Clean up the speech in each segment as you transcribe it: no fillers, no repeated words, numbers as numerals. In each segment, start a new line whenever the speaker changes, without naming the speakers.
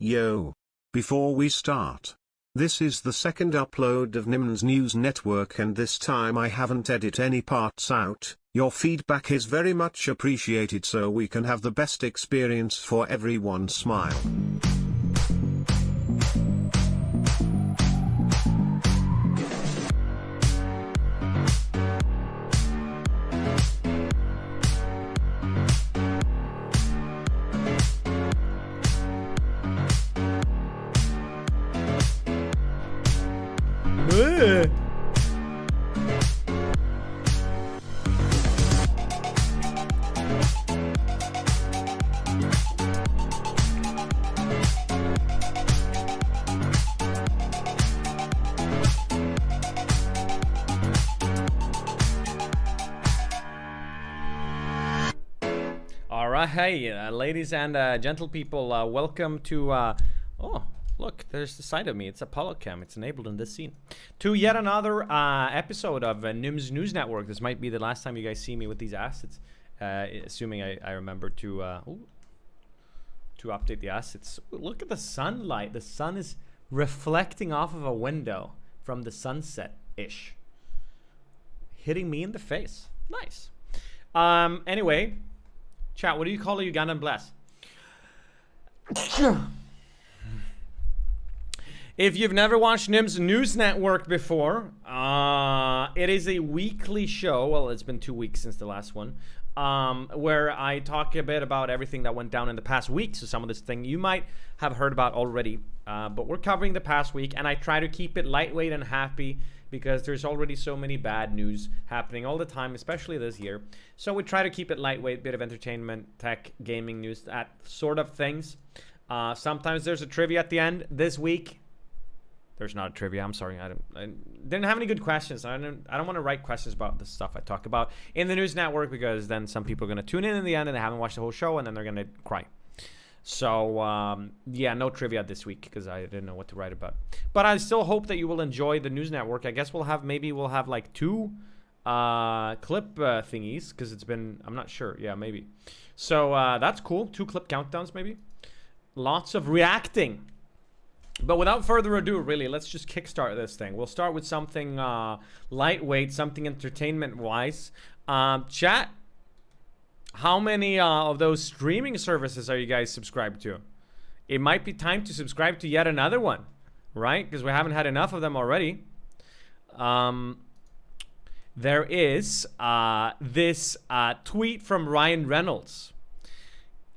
Yo. Before we start, this is the second upload of NymN's News Network, and this time I haven't edited any parts out. Your feedback is very much appreciated so we can have the best experience for everyone. Smile.
Hey, ladies and gentle people, welcome to, oh, look, there's the side of me. It's Apollo Cam. It's enabled in this scene. To yet another episode of NymN's News Network. This might be the last time you guys see me with these assets, assuming I remember to update the assets. Look at the sunlight. The sun is reflecting off of a window from the sunset-ish, hitting me in the face. Nice. Anyway, chat, what do you call a Ugandan bless? If you've never watched NymN's News Network before, it is a weekly show. Well, it's been 2 weeks since the last one, where I talk a bit about everything that went down in the past week. So some of this thing you might have heard about already, but we're covering the past week, and I try to keep it lightweight and happy because there's already so many bad news happening all the time, especially this year. So we try to keep it lightweight, bit of entertainment, tech, gaming news, that sort of things. Sometimes there's a trivia at the end. This week, there's not a trivia. I'm sorry, I didn't have any good questions. I don't want to write questions about the stuff I talk about in the news network, because then some people are going to tune in the end and they haven't watched the whole show, and then they're going to cry. So yeah, no trivia this week because I didn't know what to write about. But I still hope that you will enjoy the news network. I guess we'll have like 2 clip thingies, because it's been, I'm not sure. Yeah, maybe. So that's cool. 2 clip countdowns maybe. Lots of reacting. But without further ado, really, let's just kickstart this thing. We'll start with something lightweight, something entertainment-wise. Chat, how many of those streaming services are you guys subscribed to? It might be time to subscribe to yet another one, right? Because we haven't had enough of them already. There is this tweet from Ryan Reynolds,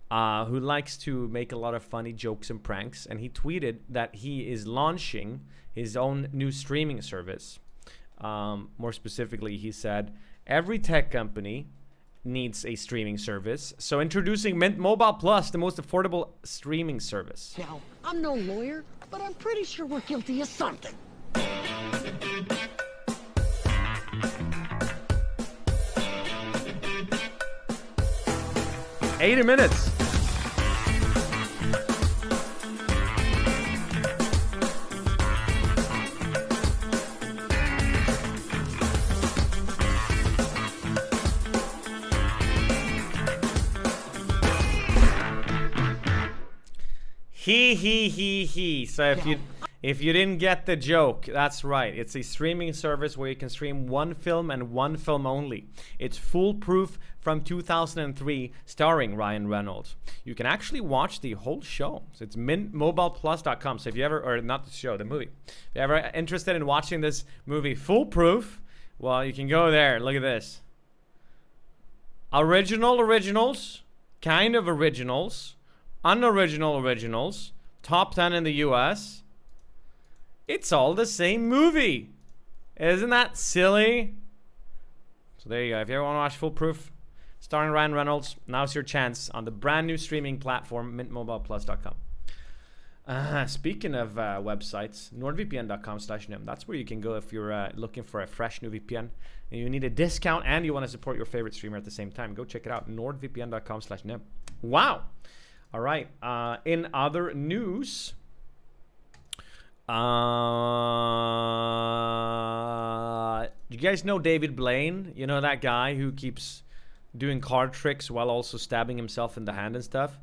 who likes to make a lot of funny jokes and pranks, and he tweeted that he is launching his own new streaming service. More specifically, he said, every tech company needs a streaming service, so introducing Mint Mobile Plus, the most affordable streaming service.
Now, I'm no lawyer, but I'm pretty sure we're guilty of something.
80 minutes. He. So if you didn't get the joke, that's right. It's a streaming service where you can stream one film and one film only. It's foolproof from 2003, starring Ryan Reynolds. You can actually watch the whole show. So it's mintmobileplus.com. So if you ever, or not the show, the movie. If you're ever interested in watching this movie foolproof, well, you can go there. Look at this. Originals, kind of originals, unoriginal originals, top 10 in the US. It's all the same movie. Isn't that silly? So there you go. If you ever want to watch Foolproof, starring Ryan Reynolds, now's your chance on the brand new streaming platform, mintmobileplus.com. Speaking of websites, nordvpn.com/nym. That's where you can go if you're looking for a fresh new VPN and you need a discount and you want to support your favorite streamer at the same time. Go check it out, nordvpn.com/nym. Wow. All right. In other news, do you guys know David Blaine? You know that guy who keeps doing card tricks while also stabbing himself in the hand and stuff?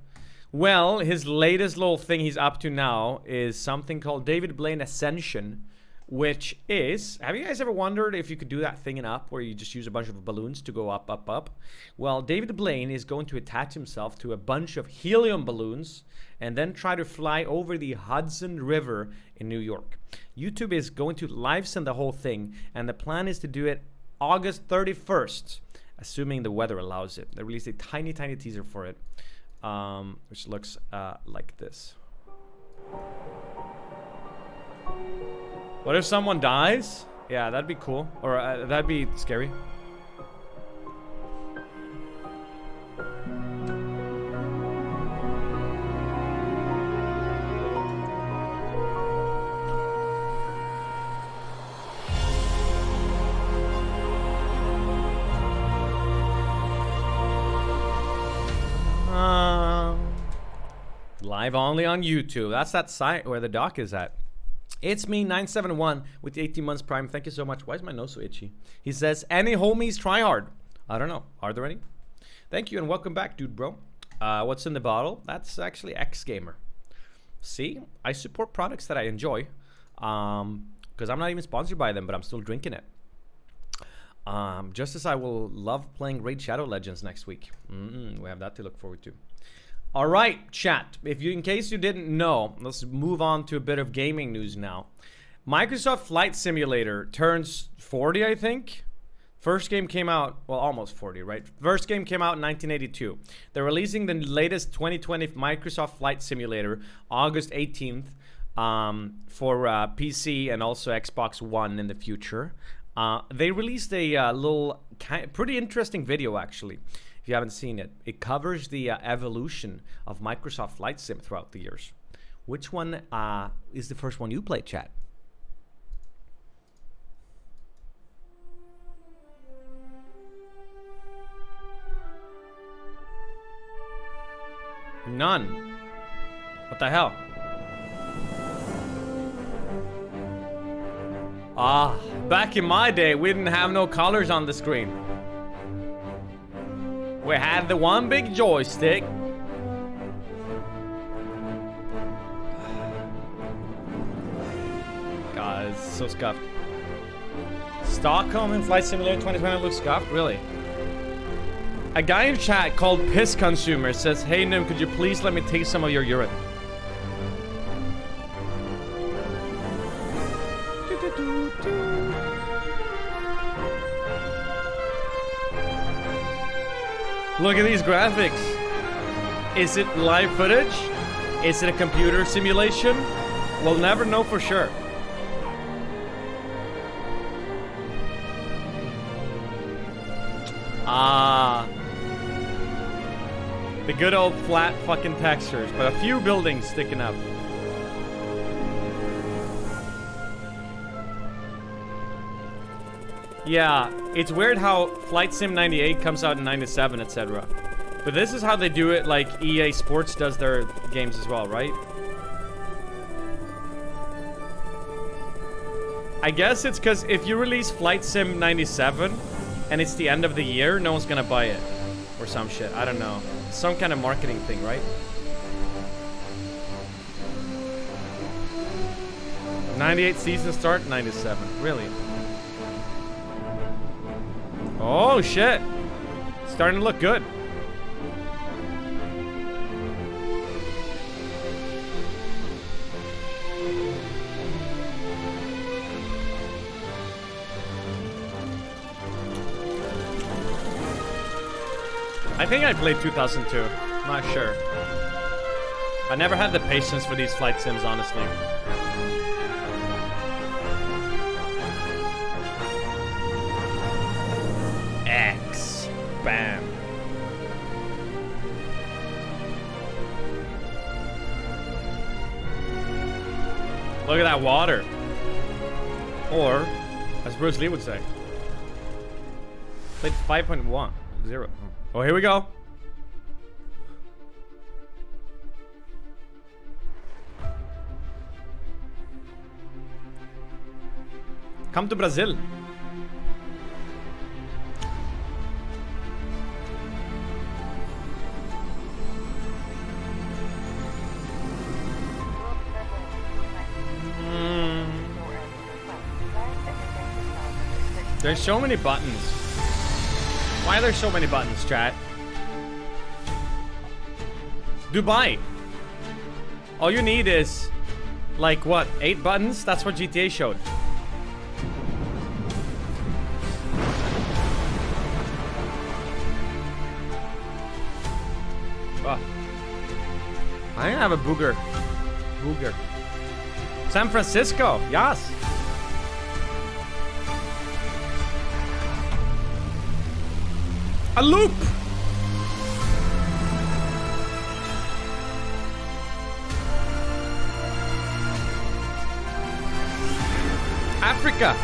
Well, his latest little thing he's up to now is something called David Blaine Ascension, which is, have you guys ever wondered if you could do that thing in Up where you just use a bunch of balloons to go up, up, up? Well, David Blaine is going to attach himself to a bunch of helium balloons and then try to fly over the Hudson River in New York. YouTube is going to live send the whole thing, and the plan is to do it August 31st, assuming the weather allows it. They released a tiny, tiny teaser for it, which looks like this. What if someone dies? Yeah, that'd be cool. Or that'd be scary. Live only on YouTube. That's that site where the doc is at. It's me, 971, with 18 months Prime. Thank you so much. Why is my nose so itchy? He says, any homies try hard? I don't know. Are there any? Thank you and welcome back, dude, bro. What's in the bottle? That's actually X Gamer. See, I support products that I enjoy, because I'm not even sponsored by them, but I'm still drinking it. Just as I will love playing Raid Shadow Legends next week. We have that to look forward to. All right, chat. In case you didn't know, let's move on to a bit of gaming news now. Microsoft Flight Simulator turns 40, I think. First game came out, well, almost 40, right? First game came out in 1982. They're releasing the latest 2020 Microsoft Flight Simulator August 18th for PC and also Xbox One in the future. They released a little, pretty interesting video, actually. If you haven't seen it, it covers the evolution of Microsoft Flight Sim throughout the years. Which one is the first one you played, chat? None. What the hell? Back in my day, we didn't have no colors on the screen. We had the one big joystick. God, it's so scuffed. Stockholm in Flight Simulator 2020 looks scuffed? Really? A guy in chat called Piss Consumer says, hey Nym, could you please let me taste some of your urine? Look at these graphics. Is it live footage? Is it a computer simulation? We'll never know for sure. The good old flat fucking textures, but a few buildings sticking up. Yeah, it's weird how Flight Sim 98 comes out in 97, etc. But this is how they do it, like EA Sports does their games as well, right? I guess it's because if you release Flight Sim 97 and it's the end of the year, no one's gonna buy it. Or some shit, I don't know. Some kind of marketing thing, right? 98 season start, 97, really? Oh shit, starting to look good. I think I played 2002, not sure. I never had the patience for these flight sims, honestly. X. Bam. Look at that water. Or, as Bruce Lee would say, played 5.10. Oh, here we go. Come to Brazil. There's so many buttons. Why are there so many buttons, chat? Dubai. All you need is, like, what, 8 buttons? That's what GTA showed. Oh. I think I have a booger. Booger. San Francisco, yes. A loop. Africa.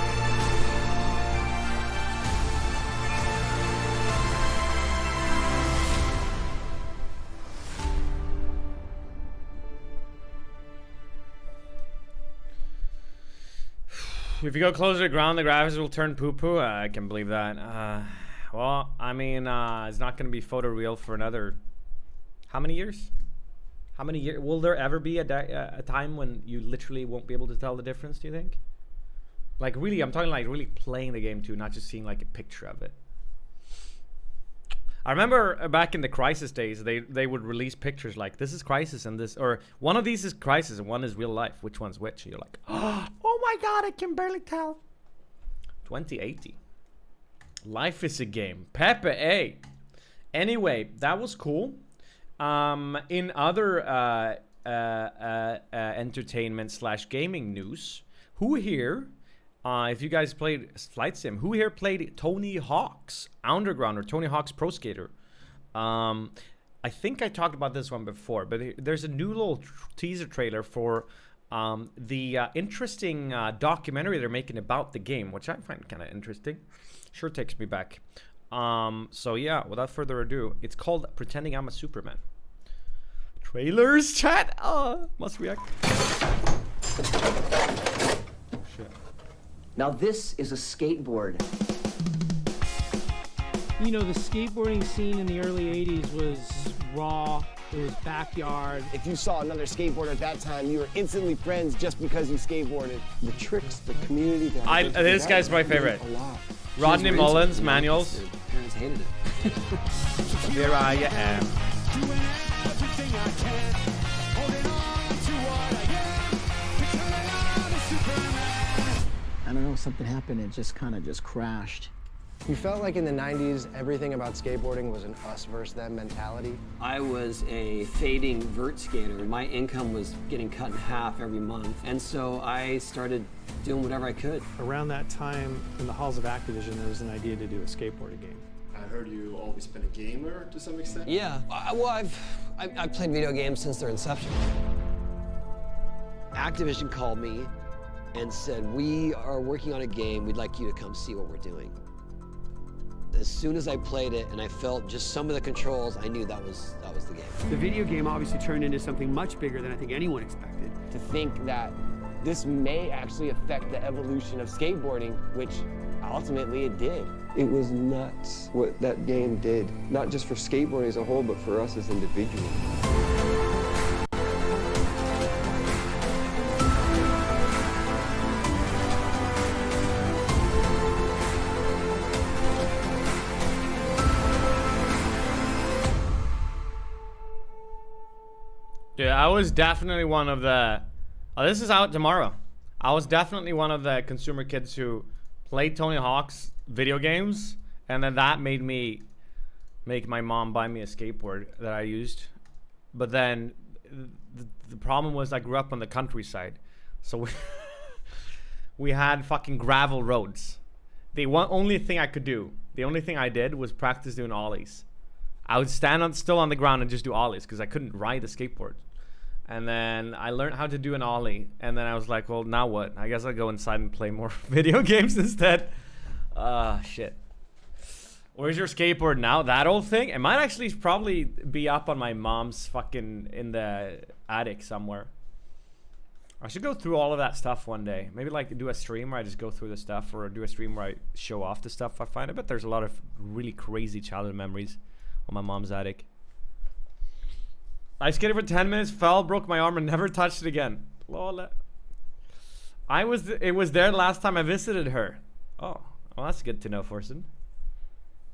If you go closer to the ground, the graphics will turn poo-poo. I can believe that. Well, I mean, it's not going to be photoreal for another... How many years? How many years? Will there ever be a time when you literally won't be able to tell the difference, do you think? Like, really, I'm talking like really playing the game too, not just seeing like a picture of it. I remember back in the Crisis days, they would release pictures like, this is Crisis and this, or one of these is Crisis and one is real life. Which one's which? And you're like, oh my god, I can barely tell. 2080. Life is a game. Pepe, A. Anyway, that was cool. In other entertainment slash gaming news, who here, if you guys played Flight Sim, who here played Tony Hawk's Underground or Tony Hawk's Pro Skater? I think I talked about this one before, but there's a new little teaser trailer for the interesting documentary they're making about the game, which I find kind of interesting. Sure takes me back. So yeah, without further ado, it's called Pretending I'm a Superman. Trailers, chat? Must react. Shit.
Now this is a skateboard.
You know, the skateboarding scene in the early 80s was raw. It was backyard.
If you saw another skateboarder at that time, you were instantly friends just because you skateboarded. The tricks, the community.
This guy's my favorite. Rodney Mullen's manuals.
Parents hated it.
Here I am.
I don't know, something happened, it just kind of just crashed.
You felt like in the 90s, everything about skateboarding was an us versus them mentality.
I was a fading vert skater. My income was getting cut in half every month. And so I started doing whatever I could.
Around that time, in the halls of Activision, there was an idea to do a skateboarding game.
I heard you always been a gamer to some extent.
Yeah, well, I've played video games since their inception. Activision called me and said, we are working on a game. We'd like you to come see what we're doing. As soon as I played it and I felt just some of the controls, I knew that was the game.
The video game obviously turned into something much bigger than I think anyone expected.
To think that this may actually affect the evolution of skateboarding, which ultimately it did.
It was nuts what that game did, not just for skateboarding as a whole, but for us as individuals.
Dude, I was definitely one of the... Oh, this is out tomorrow. I was definitely one of the consumer kids who played Tony Hawk's video games, and then that made me make my mom buy me a skateboard that I used. But then the problem was I grew up on the countryside, so we had fucking gravel roads. The only thing I could do, the only thing I did was practice doing ollies. I would stand still on the ground and just do ollies because I couldn't ride the skateboard. And then I learned how to do an ollie, and then I was like, well, now what? I guess I'll go inside and play more video games instead. Shit. Where's your skateboard now? That old thing? It might actually probably be up on my mom's fucking in the attic somewhere. I should go through all of that stuff one day. Maybe like do a stream where I just go through the stuff, or do a stream where I show off the stuff I find. I bet there's a lot of really crazy childhood memories on my mom's attic. I skated for 10 minutes, fell, broke my arm, and never touched it again. Lol. It was there last time I visited her. Oh, Well, that's good to know, Forsen.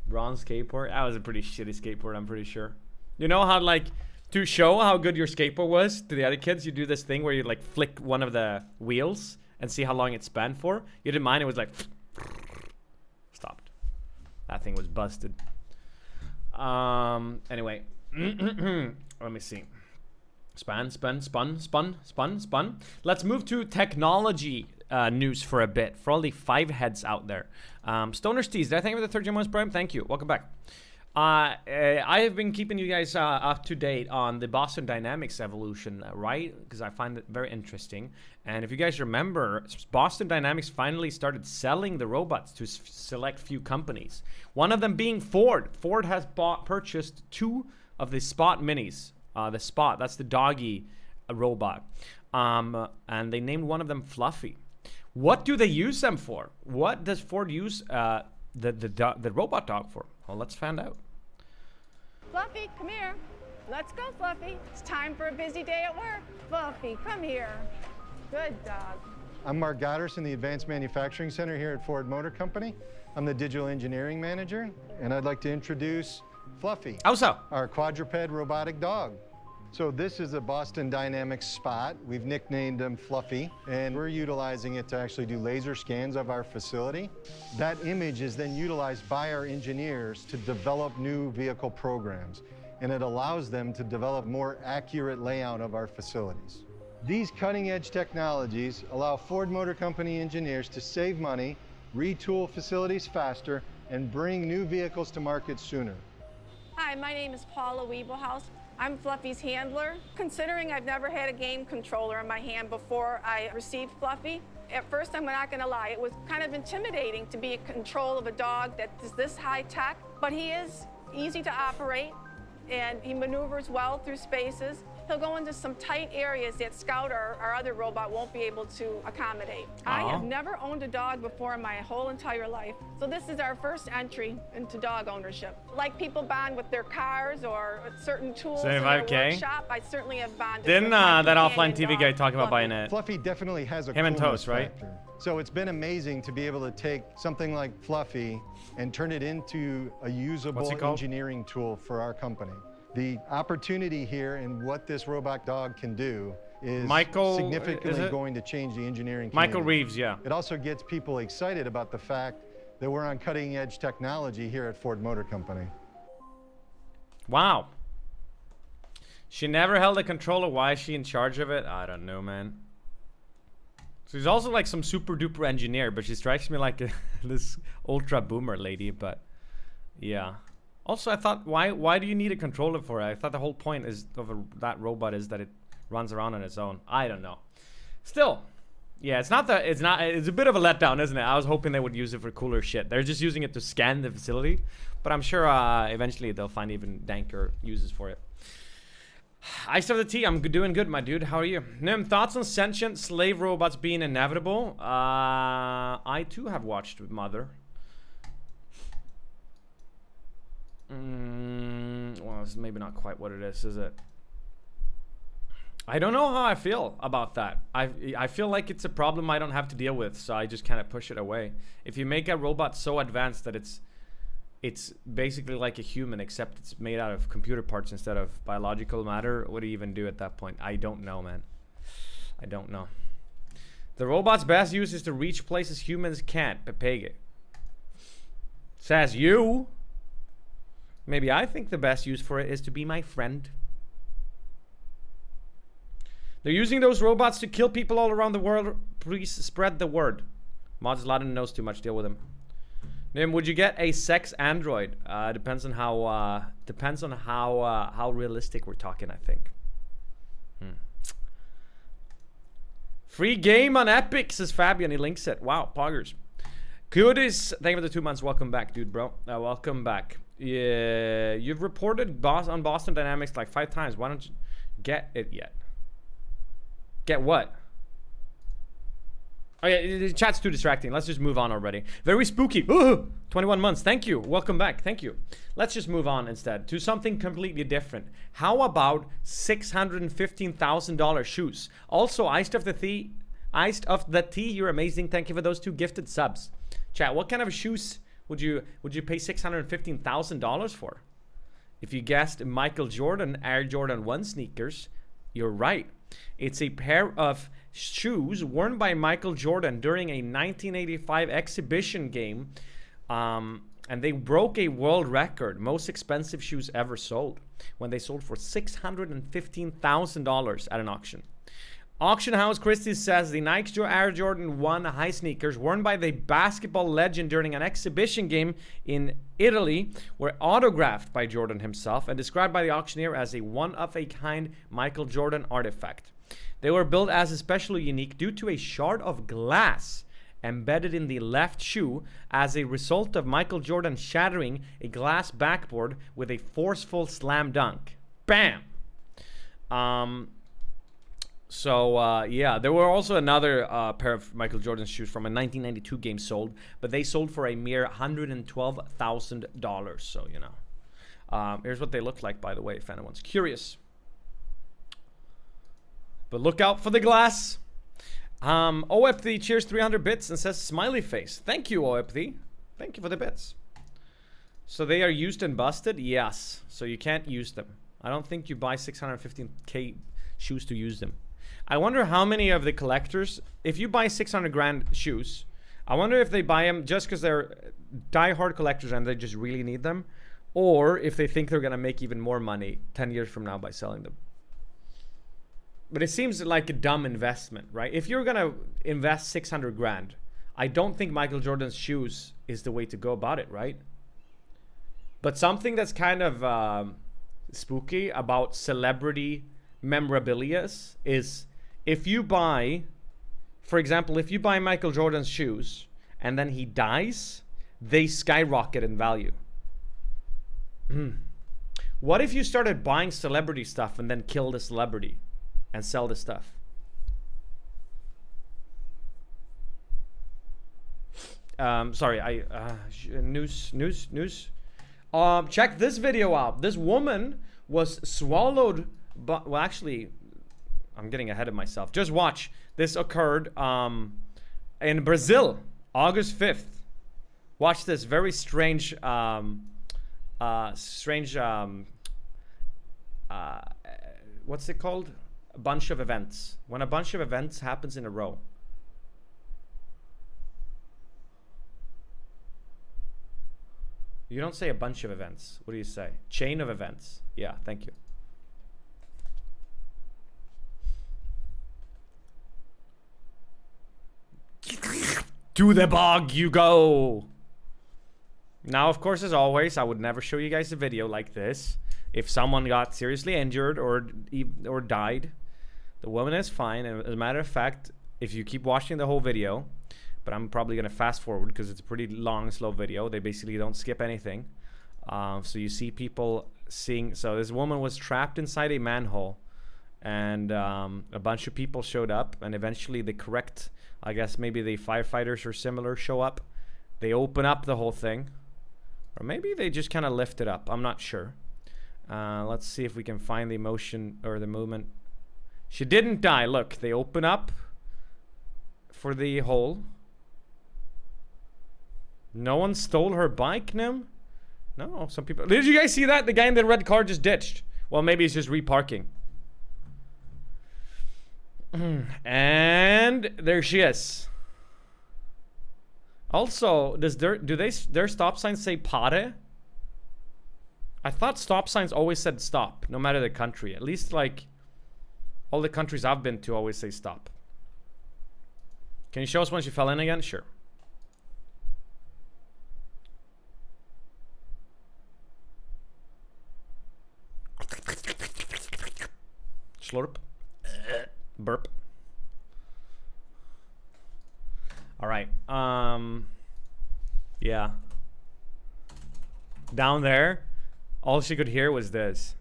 Bronze skateboard. That was a pretty shitty skateboard, I'm pretty sure. You know how, like, to show how good your skateboard was to the other kids, you do this thing where you, like, flick one of the wheels and see how long it spanned for? You didn't mind, it was like... Stopped. That thing was busted. Anyway. Let me see. Spun. Let's move to technology news for a bit. For all the 5 heads out there. Stoner Steez, did I thank you for the 3rd months Prime? Thank you. Welcome back. I have been keeping you guys up to date on the Boston Dynamics evolution, right? Because I find it very interesting. And if you guys remember, Boston Dynamics finally started selling the robots to select few companies. One of them being Ford. Ford has purchased 2 of the Spot Minis. The Spot, that's the doggy robot. And they named one of them Fluffy. What do they use them for? What does Ford use the robot dog for? Well, let's find out.
Fluffy, come here. Let's go, Fluffy. It's time for a busy day at work. Fluffy, come here. Good dog.
I'm Mark Goddard in the Advanced Manufacturing Center here at Ford Motor Company. I'm the Digital Engineering Manager, and I'd like to introduce Fluffy.
How so?
Our quadruped robotic dog. So this is a Boston Dynamics Spot. We've nicknamed him Fluffy, and we're utilizing it to actually do laser scans of our facility. That image is then utilized by our engineers to develop new vehicle programs, and it allows them to develop more accurate layout of our facilities. These cutting-edge technologies allow Ford Motor Company engineers to save money, retool facilities faster, and bring new vehicles to market sooner.
Hi, my name is Paula Wiebelhaus. I'm Fluffy's handler. Considering I've never had a game controller in my hand before I received Fluffy, at first, I'm not gonna lie, it was kind of intimidating to be in control of a dog that is this high tech, but he is easy to operate and he maneuvers well through spaces. He'll go into some tight areas that Scout, our other robot, won't be able to accommodate. I have never owned a dog before in my whole entire life, so this is our first entry into dog ownership. Like people bond with their cars or certain tools in their workshop, I certainly have bonded.
Didn't that offline TV guy talk about buying it?
Fluffy definitely has a
him and Toast, right?
Factor. So it's been amazing to be able to take something like Fluffy and turn it into a usable engineering tool for our company. The opportunity here and what this robot dog can do is significantly going to change the engineering community.
Michael Reeves, yeah.
It also gets people excited about the fact that we're on cutting edge technology here at Ford Motor Company.
Wow. She never held a controller. Why is she in charge of it? I don't know, man. She's also like some super duper engineer, but she strikes me like this ultra boomer lady, but yeah. Also, I thought, why do you need a controller for it? I thought the whole point is of that robot is that it runs around on its own. I don't know. Still, yeah, it's a bit of a letdown, isn't it? I was hoping they would use it for cooler shit. They're just using it to scan the facility, but I'm sure eventually they'll find even danker uses for it. Ice of the Tea, I'm doing good, my dude. How are you? Nym, thoughts on sentient slave robots being inevitable? I too have watched Mother. Well, it's maybe not quite what it is it? I don't know how I feel about that. I feel like it's a problem I don't have to deal with, so I just kind of push it away. If you make a robot so advanced that it's basically like a human, except it's made out of computer parts instead of biological matter, what do you even do at that point? I don't know, man. I don't know. The robot's best use is to reach places humans can't. Pepege. Says you. Maybe I think the best use for it is to be my friend. They're using those robots to kill people all around the world. Please spread the word. Mods Laden knows too much. Deal with him. Nym, would you get a sex android? Depends on how realistic we're talking, I think. Free game on Epic, says Fabian. He links it. Wow, poggers. Kudis, thank you for the 2 months. Welcome back, dude, bro. Welcome back. Yeah, you've reported on Boston Dynamics like 5 times. Why don't you get it yet? Get what? Oh yeah, the chat's too distracting. Let's just move on already. Very spooky. Ooh, 21 months. Thank you. Welcome back. Thank you. Let's just move on instead to something completely different. How about $615,000 shoes? Also, Iced of the Tea, you're amazing. Thank you for those 2 gifted subs. Chat, what kind of shoes would you pay $615,000 for? If you guessed Michael Jordan Air Jordan 1 sneakers, you're right. It's a pair of shoes worn by Michael Jordan during a 1985 exhibition game. And they broke a world record, most expensive shoes ever sold, when they sold for $615,000 at an auction. Auction House Christie says the Nike Air Jordan 1 high sneakers worn by the basketball legend during an exhibition game in Italy were autographed by Jordan himself and described by the auctioneer as a one-of-a-kind Michael Jordan artifact. They were built as especially unique due to a shard of glass embedded in the left shoe as a result of Michael Jordan shattering a glass backboard with a forceful slam dunk. Bam! Yeah, there were also another pair of Michael Jordan shoes from a 1992 game sold, but they sold for a mere $112,000. So, you know. Here's what they look like, by the way, if anyone's curious. But look out for the glass. OFD cheers 300 bits and says smiley face. Thank you, OFD. Thank you for the bits. So they are used and busted? Yes. So you can't use them. I don't think you buy 615K shoes to use them. I wonder how many of the collectors, if you buy 600 grand shoes, I wonder if they buy them just because they're die-hard collectors and they just really need them, or if they think they're going to make even more money 10 years from now by selling them. But it seems like a dumb investment, right? If you're going to invest 600 grand, I don't think Michael Jordan's shoes is the way to go about it, right? But something that's kind of spooky about celebrity memorabilia is if you buy, for example, if you buy Michael Jordan's shoes and then he dies, they skyrocket in value. What if you started buying celebrity stuff and then kill the celebrity and sell the stuff? Sorry, news. Check this video out. This woman was swallowed, but well, actually, I'm getting ahead of myself. Just watch. This occurred in Brazil, August 5th. Watch this very strange, what's it called? A bunch of events. When a bunch of events happens in a row. You don't say a bunch of events. What do you say? Chain of events. Yeah, thank you. To the bog you go. Now, of course, as always, I would never show you guys a video like this. If someone got seriously injured or died, the woman is fine. And as a matter of fact, if you keep watching the whole video, but I'm probably going to fast forward because it's a pretty long, slow video. They basically don't skip anything. So you see people seeing. So this woman was trapped inside a manhole. And a bunch of people showed up. And eventually the correct, I guess maybe the firefighters or similar show up. They open up the whole thing. Or maybe they just kind of lift it up. I'm not sure. Let's see if we can find the motion or the movement. She didn't die. Look, they open up for the hole. No one stole her bike, Nym? No, some people. Did you guys see that? The guy in the red car just ditched. Well, maybe he's just reparking. And there she is. Also, do their stop signs say pare? I thought stop signs always said stop, no matter the country. At least like all the countries I've been to always say stop. Can you show us when she fell in again? Sure. Slurp. Burp. All right. Yeah. Down there, all she could hear was this.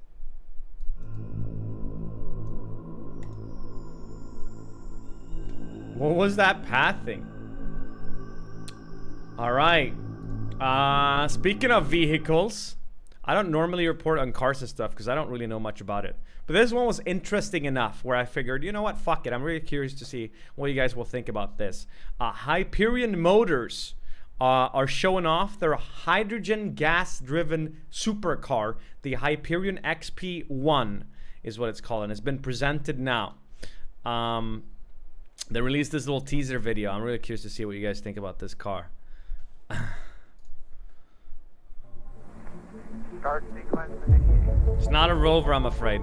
What was that pathing? All right. Speaking of vehicles, I don't normally report on cars and stuff because I don't really know much about it. But this one was interesting enough where I figured, you know what, fuck it. I'm really curious to see what you guys will think about this. Hyperion Motors are showing off their hydrogen gas-driven supercar. The Hyperion XP1 is what it's called, and it's been presented now. They released this little teaser video. I'm really curious to see what you guys think about this car. It's not a Rover, I'm afraid.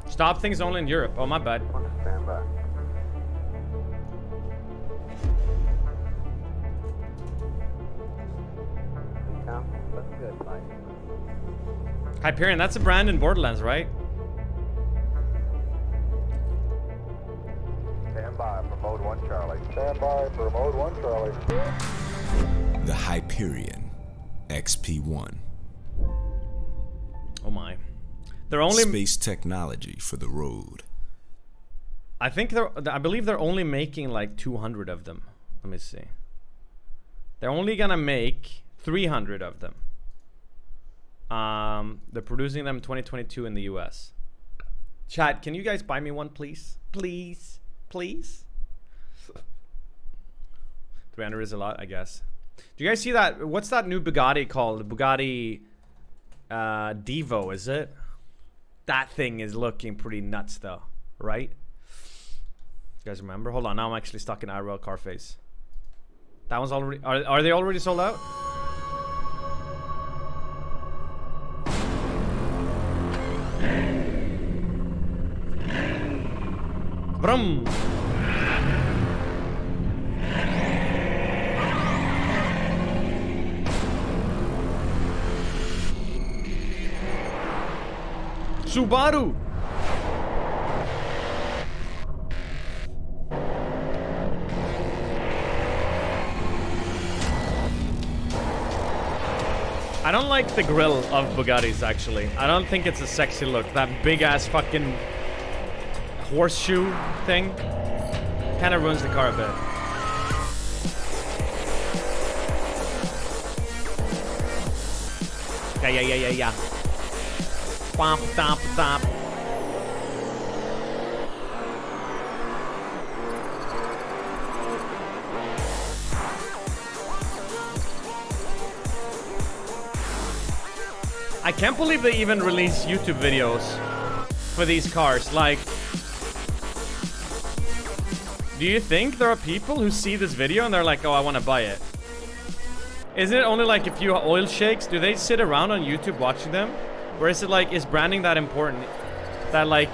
Stop things only in Europe. Oh, my bad.
Stand by. That's good, Mike.
Hyperion, that's a brand in Borderlands, right?
Stand by for mode 1 Charlie. Stand by for mode 1 Charlie.
The Hyperion XP1.
Oh my. They're only
space technology for the road.
I believe they're only making like 200 of them. Let me see. They're only gonna make 300 of them. They're producing them in 2022 in the US. Chat, can you guys buy me one, please? Please? Please? 300 is a lot, I guess. Do you guys see that? What's that new Bugatti called? The Bugatti Devo, is it? That thing is looking pretty nuts though, right? You guys remember? Hold on, now I'm actually stuck in IRL car face. That one's already... Are they already sold out? Brum! Subaru! I don't like the grill of Bugattis, actually. I don't think it's a sexy look. That big ass fucking horseshoe thing kind of ruins the car a bit. Yeah. Bump, thump, thump. I can't believe they even release YouTube videos for these cars. Like, do you think there are people who see this video and they're like, oh, I want to buy it? Isn't it only like a few oil shakes? Do they sit around on YouTube watching them? Or is it like, is branding that important? That like,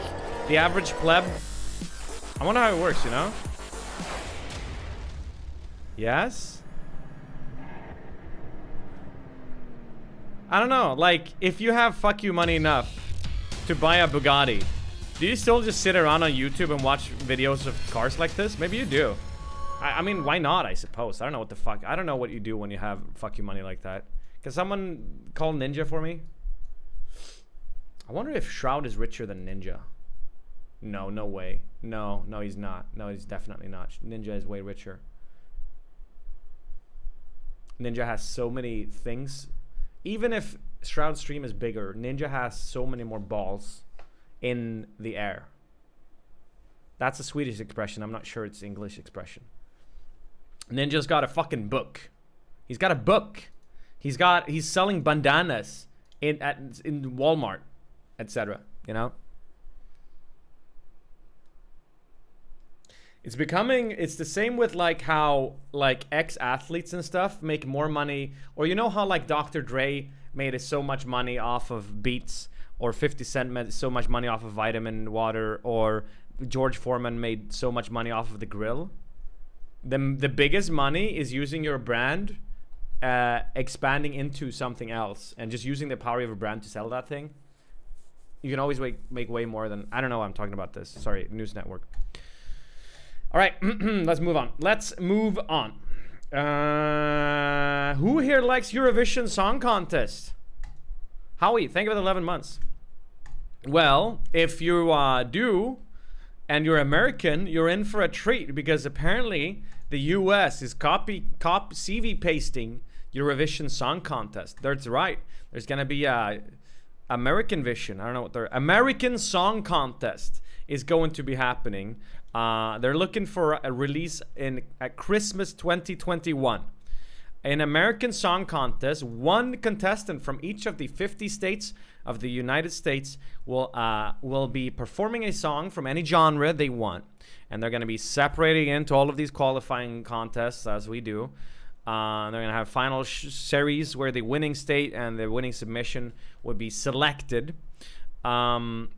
the average pleb... I wonder how it works, you know? Yes? I don't know, like, if you have fuck you money enough to buy a Bugatti, do you still just sit around on YouTube and watch videos of cars like this? Maybe you do. I mean, why not, I suppose. I don't know what the fuck. I don't know what you do when you have fuck you money like that. Can someone call Ninja for me? I wonder if Shroud is richer than Ninja. No, no way. No, he's not. No, he's definitely not. Ninja is way richer. Ninja has so many things. Even if Shroud's stream is bigger, Ninja has so many more balls in the air. That's a Swedish expression. I'm not sure it's English expression. Ninja's got a fucking book. He's got a book. He's selling bandanas in Walmart, etc. You know? It's the same with like how like ex-athletes and stuff make more money, or you know how like Dr. Dre made so much money off of Beats, or 50 Cent made so much money off of vitamin water, or George Foreman made so much money off of the grill. The biggest money is using your brand, expanding into something else, and just using the power of your brand to sell that thing. You can always make way more than... I don't know why I'm talking about this. Sorry, News Network. All right, let's move on. Who here likes Eurovision Song Contest? Howie, thank you for the 11 months. Well, if you do, and you're American, you're in for a treat, because apparently the US is CV pasting Eurovision Song Contest. That's right. There's gonna be a American Vision. I don't know what they're... American Song Contest is going to be happening. They're looking for a release at Christmas 2021. An American Song Contest, one contestant from each of the 50 states of the United States will be performing a song from any genre they want. And they're going to be separating into all of these qualifying contests as we do. They're going to have final series where the winning state and the winning submission would be selected. Christer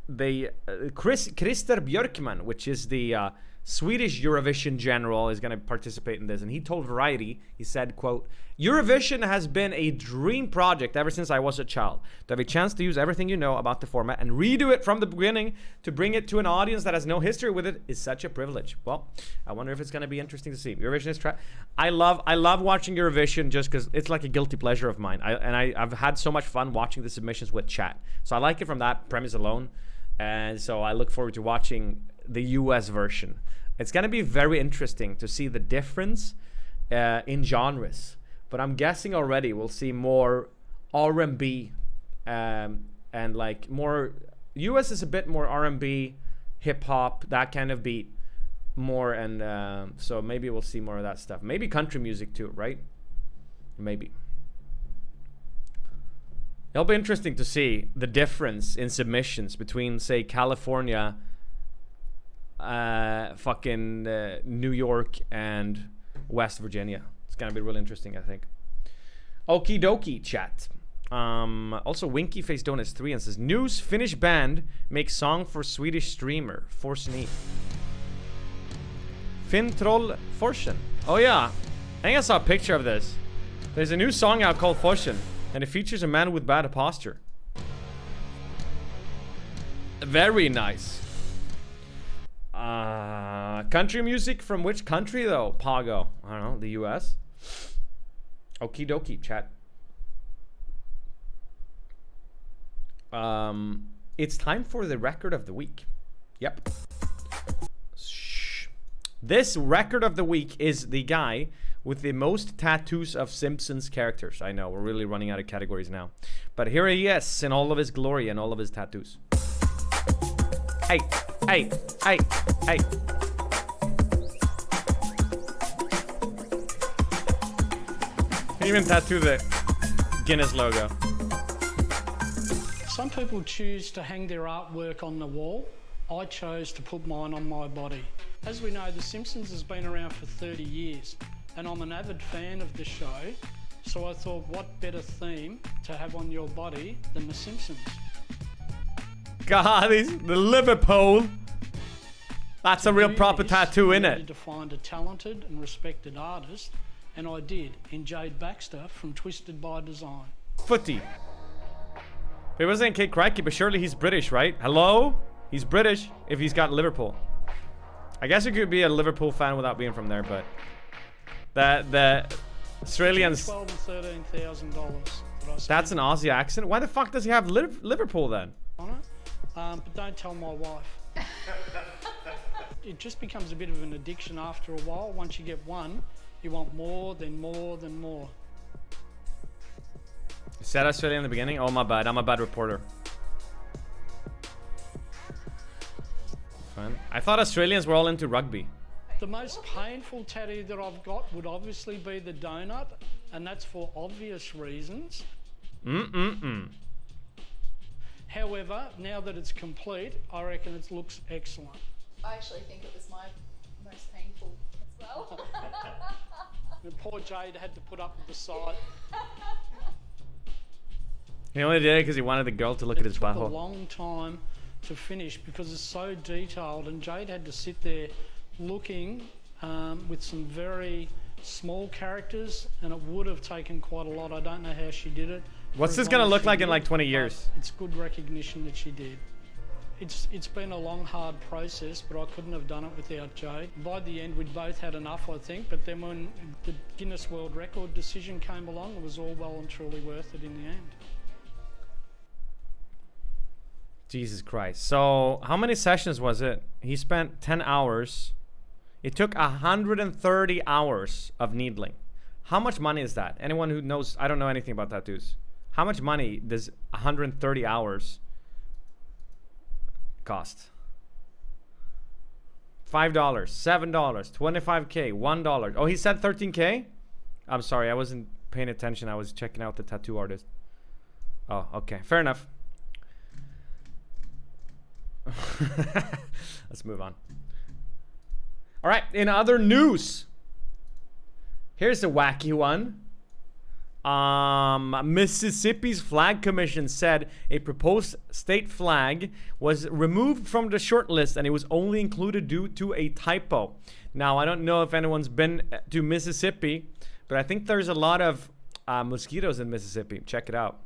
Björkman, which is the Swedish Eurovision general, is going to participate in this. And he told Variety, he said, quote, "Eurovision has been a dream project ever since I was a child. To have a chance to use everything you know about the format and redo it from the beginning to bring it to an audience that has no history with it is such a privilege." Well, I wonder if it's going to be interesting to see. Eurovision is I love watching Eurovision just because it's like a guilty pleasure of mine. I've had so much fun watching the submissions with chat. So I like it from that premise alone. And so I look forward to watching the US version. It's going to be very interesting to see the difference in genres. But I'm guessing already we'll see more R&B and like more... US is a bit more R&B, hip-hop, that kind of beat. More, and so maybe we'll see more of that stuff. Maybe country music too, right? Maybe. It'll be interesting to see the difference in submissions between, say, California, New York, and West Virginia. It's gonna be really interesting, I think. Okie dokie, chat. Also, Winky Face Donuts 3 and says, "News Finnish band makes song for Swedish streamer Force Knee." Fintroll Forsen. Oh yeah, I think I saw a picture of this. There's a new song out called Forsen, and it features a man with bad posture. Very nice. Country music from which country though? Pago. I don't know, the US. Okie dokie, chat. It's time for the record of the week. Yep. Shh. This record of the week is the guy with the most tattoos of Simpsons characters. I know, we're really running out of categories now. But here he is in all of his glory and all of his tattoos. Hey, hey, hey, hey. Can even tattoo the Guinness logo.
Some people choose to hang their artwork on the wall. I chose to put mine on my body. As we know, The Simpsons has been around for 30 years, and I'm an avid fan of the show, so I thought, what better theme to have on your body than The Simpsons?
God, the Liverpool. That's a real proper tattoo, innit?
I needed to find a talented and respected artist, and I did, in Jade Baxter from Twisted by Design.
Footy. It wasn't Kate Crikey, but surely he's British, right? Hello? He's British if he's got Liverpool. I guess you could be a Liverpool fan without being from there, but the Australians.
$12,000 and $13,000.
That's an Aussie accent. Why the fuck does he have Liverpool then?
But don't tell my wife. It just becomes a bit of an addiction after a while. Once you get one, you want more, then more, then more.
You said Australia in the beginning? Oh, my bad. I'm a bad reporter. Fine. I thought Australians were all into rugby.
The most painful tattoo that I've got would obviously be the donut, and that's for obvious reasons. However, now that it's complete, I reckon it looks excellent.
I actually think it was my most painful as well.
And poor Jade had to put up with the sight.
He only did it because he wanted the girl to look at his butthole.
It took a long time to finish because it's so detailed, and Jade had to sit there looking with some very small characters, and it would have taken quite a lot. I don't know how she did it.
What's this gonna look like in like 20 years?
It's good recognition that she did. It's been a long, hard process, but I couldn't have done it without Jade. By the end, we'd both had enough, I think, but then when the Guinness World Record decision came along, it was all well and truly worth it in the end.
Jesus Christ. So, how many sessions was it? He spent 10 hours. It took 130 hours of needling. How much money is that? Anyone who knows, I don't know anything about tattoos. How much money does 130 hours cost? $5, $7, $25K, $1. Oh, he said 13K? I'm sorry, I wasn't paying attention. I was checking out the tattoo artist. Oh, okay. Fair enough. Let's move on. All right, in other news, here's a wacky one. Mississippi's flag commission said a proposed state flag was removed from the short list and it was only included due to a typo. Now, I don't know if anyone's been to Mississippi, but I think there's a lot of mosquitoes in Mississippi. Check it out.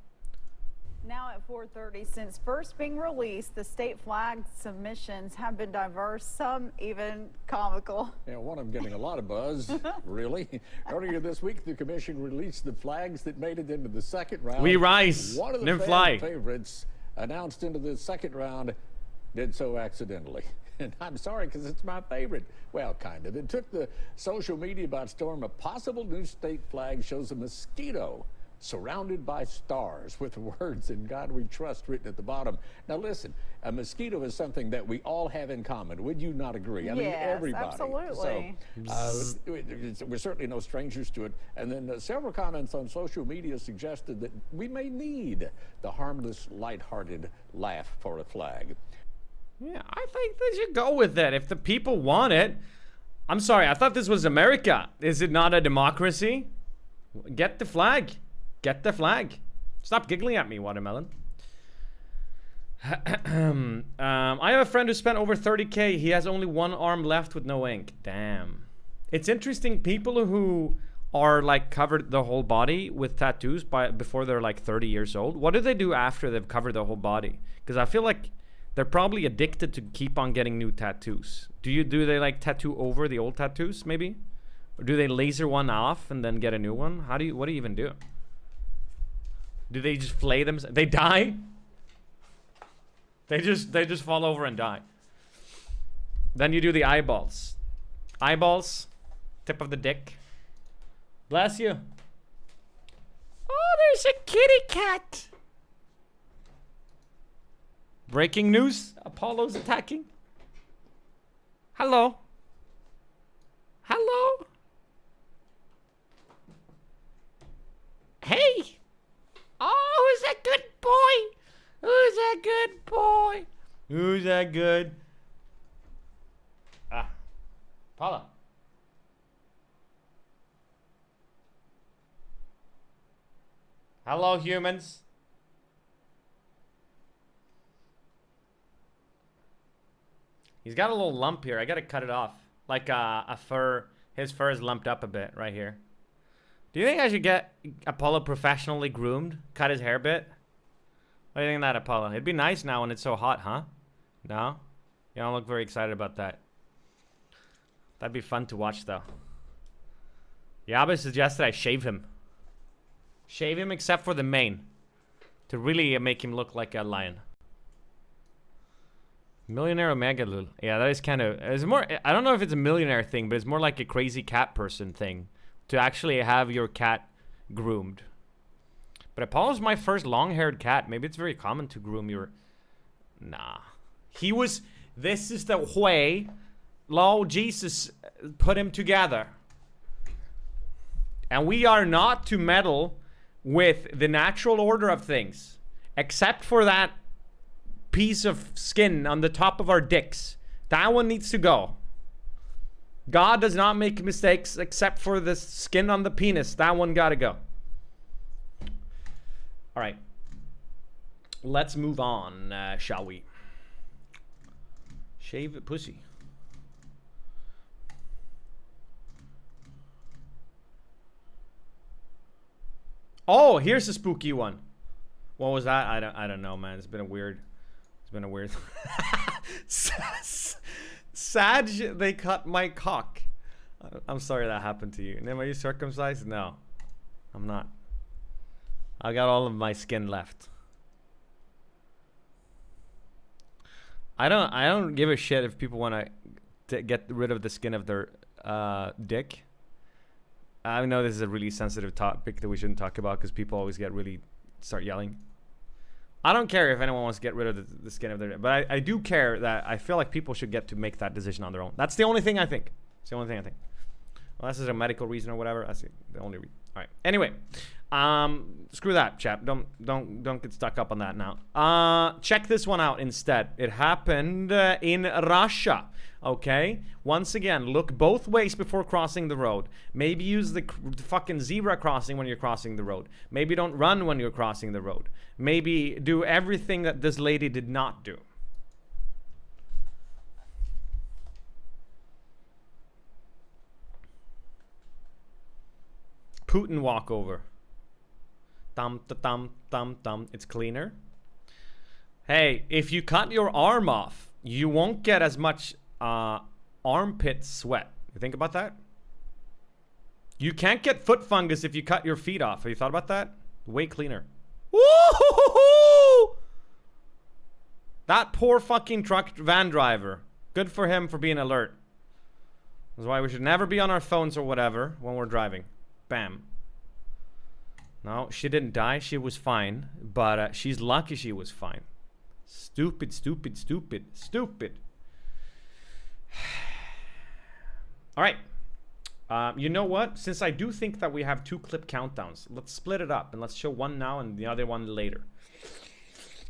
Now at 4:30, since first being released, the state flag submissions have been diverse, some even comical.
Yeah, one of them getting a lot of buzz, really. Earlier this week, the commission released the flags that made it into the second round.
We rise,
One of the
then fly.
favorites announced into the second round did so accidentally. And I'm sorry, because it's my favorite. Well, kind of. It took the social media by storm. A possible new state flag shows a mosquito surrounded by stars with the words "In God We Trust" written at the bottom. Now listen, a mosquito is something that we all have in common. Would you not agree? I mean, everybody.
Absolutely.
So we're certainly no strangers to it. And then several comments on social media suggested that we may need the harmless, lighthearted laugh for a flag.
Yeah, I think they should go with it if the people want it. I'm sorry, I thought this was America. Is it not a democracy? Get the flag. Get the flag. Stop giggling at me, Watermelon. I have a friend who spent over 30K. He has only one arm left with no ink. Damn. It's interesting, people who are like covered the whole body with tattoos before they're like 30 years old, what do they do after they've covered the whole body? Because I feel like they're probably addicted to keep on getting new tattoos. Do they like tattoo over the old tattoos maybe? Or do they laser one off and then get a new one? What do you even do? Do they just flay themselves? They die? They just fall over and die. Then you do the eyeballs. Eyeballs, tip of the dick. Bless you. Oh, there's a kitty cat. Breaking news. Apollo's attacking. Hello. Hello. Hey. Oh, who's that good boy? Who's that good boy? Who's that good? Ah. Paula. Hello, humans. He's got a little lump here. I gotta cut it off. Like a fur. His fur is lumped up a bit right here. Do you think I should get Apollo professionally groomed? Cut his hair a bit? What do you think of that, Apollo? It'd be nice now when it's so hot, huh? No? You don't look very excited about that. That'd be fun to watch, though. Yabe suggested I shave him. Shave him except for the mane. To really make him look like a lion. Millionaire Omega Lul. Yeah, that is kind of... It's more... I don't know if it's a millionaire thing, but it's more like a crazy cat person thing. To actually have your cat groomed. But Apollo's my first long-haired cat. Maybe it's very common to groom your... Nah. He was... This is the way Lord Jesus put him together. And we are not to meddle with the natural order of things. Except for that piece of skin on the top of our dicks. That one needs to go. God does not make mistakes except for the skin on the penis. That one gotta go. All right. Let's move on, shall we? Shave it, pussy. Oh, here's a spooky one. What was that? I don't know, man. It's been a weird. Sag, they cut my cock. I'm sorry that happened to you. Am I circumcised? No, I'm not. I got all of my skin left. I don't give a shit if people want to get rid of the skin of their dick. I know this is a really sensitive topic that we shouldn't talk about because people always start yelling. I don't care if anyone wants to get rid of the skin of their, but I do care that I feel like people should get to make that decision on their own. That's the only thing I think. It's the only thing I think. Unless there's a medical reason or whatever, that's the only reason. All right. Anyway, screw that, chap. Don't get stuck up on that now. Check this one out instead. It happened in Russia. Okay. Once again, look both ways before crossing the road. Maybe use the fucking zebra crossing when you're crossing the road. Maybe don't run when you're crossing the road. Maybe do everything that this lady did not do. Putin walkover. Thumb. It's cleaner. Hey, if you cut your arm off, you won't get as much armpit sweat. You think about that? You can't get foot fungus if you cut your feet off. Have you thought about that? Way cleaner. Woo-hoo-hoo-hoo! That poor fucking truck van driver. Good for him for being alert. That's why we should never be on our phones or whatever when we're driving. Bam. No, she didn't die. She was fine. But she's lucky she was fine. Stupid. All right. You know what? Since I do think that we have 2 clip countdowns, let's split it up and let's show one now and the other one later.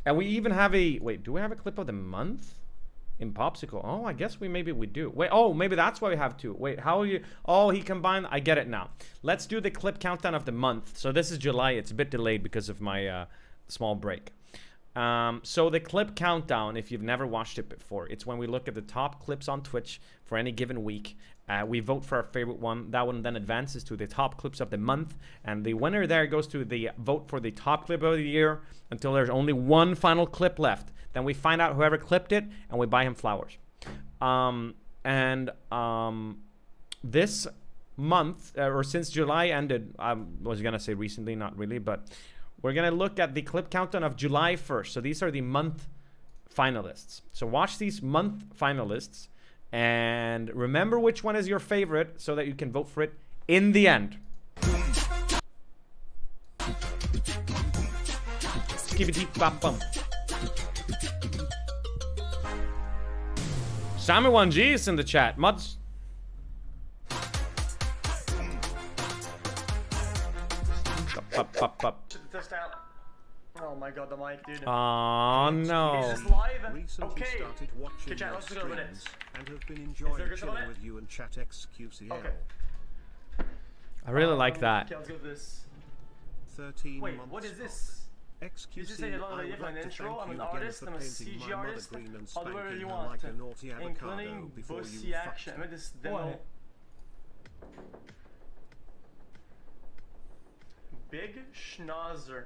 And we even have a... Wait, do we have a clip of the month? In Popsicle. Oh, I guess maybe we do. Wait, oh, maybe that's why we have 2. Wait, how are you? Oh, he combined. I get it now. Let's do the clip countdown of the month. So this is July. It's a bit delayed because of my small break. So the clip countdown, if you've never watched it before, it's when we look at the top clips on Twitch for any given week. We vote for our favorite one. That one then advances to the top clips of the month. And the winner there goes to the vote for the top clip of the year until there's only one final clip left. Then we find out whoever clipped it and we buy him flowers. This month, or since July ended, I was going to say recently, not really, but we're going to look at the clip countdown of July 1st. So these are the month finalists. So watch these month finalists and remember which one is your favorite so that you can vote for it in the end. Skibbity-bop-bum. Sammy1G is in the chat. Muds.
Test out. Oh my god, the mic, dude.
Oh no.
Is this live?
Recently
Okay.
started watching
Chat,
your
let's go with it.
streams and have been enjoying chilling with you and chat XQCL.
Okay.
I really like that.
Okay, let's go with this.
13
Wait,
months
what is this?
XQC,
You just say a lot
I
of
would
different
like to
intro.
thank
I'm an
you again
artist,
for
I'm a
painting
CG
my mother
artist.
green and
I'll do whatever
spanking
you
her
want.
like a naughty avocado
Including
before
pussy
you
action.
fucked.
I this demo. Big Schnauzer.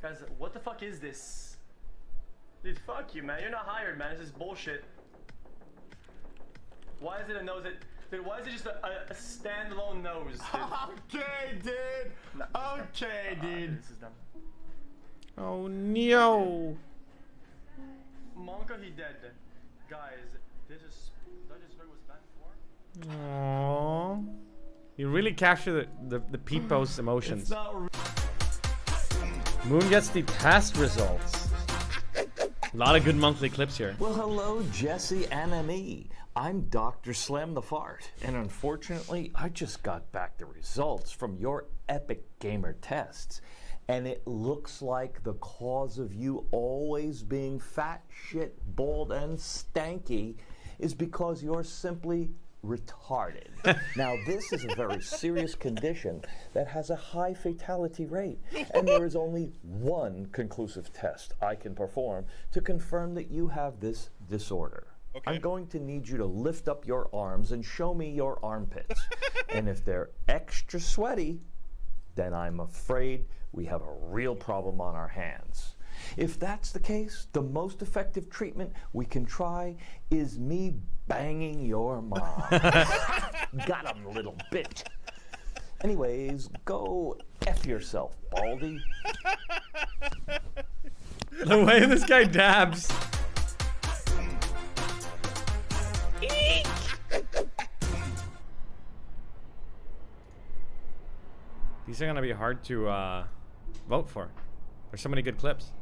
Guys, what the fuck is this? Dude, fuck you, man. You're not hired, man. This is bullshit. Why is it a nose? Dude, why is it just a standalone nose, dude?
Okay, dude. Okay, dude.
This is dumb.
Oh no.
Monka, he dead. Guys, this is... That just was banned for?
Aww. You really capture the people's emotions.
It's not...
Moon gets the test results. A lot of good monthly clips here.
Well, hello, Jesse and me. I'm Dr. Slam the Fart, and unfortunately, I just got back the results from your Epic Gamer tests, and it looks like the cause of you always being fat, shit, bald, and stanky is because you're simply retarded. Now, this is a very serious condition that has a high fatality rate, and there is only one conclusive test I can perform to confirm that you have this disorder. Okay. I'm going to need you to lift up your arms and show me your armpits. And if they're extra sweaty, then I'm afraid we have a real problem on our hands. If that's the case, the most effective treatment we can try is me banging your mom. Got him, little bitch. Anyways, go F yourself, Baldy.
The way this guy dabs. These are gonna be hard to vote for. There's so many good clips.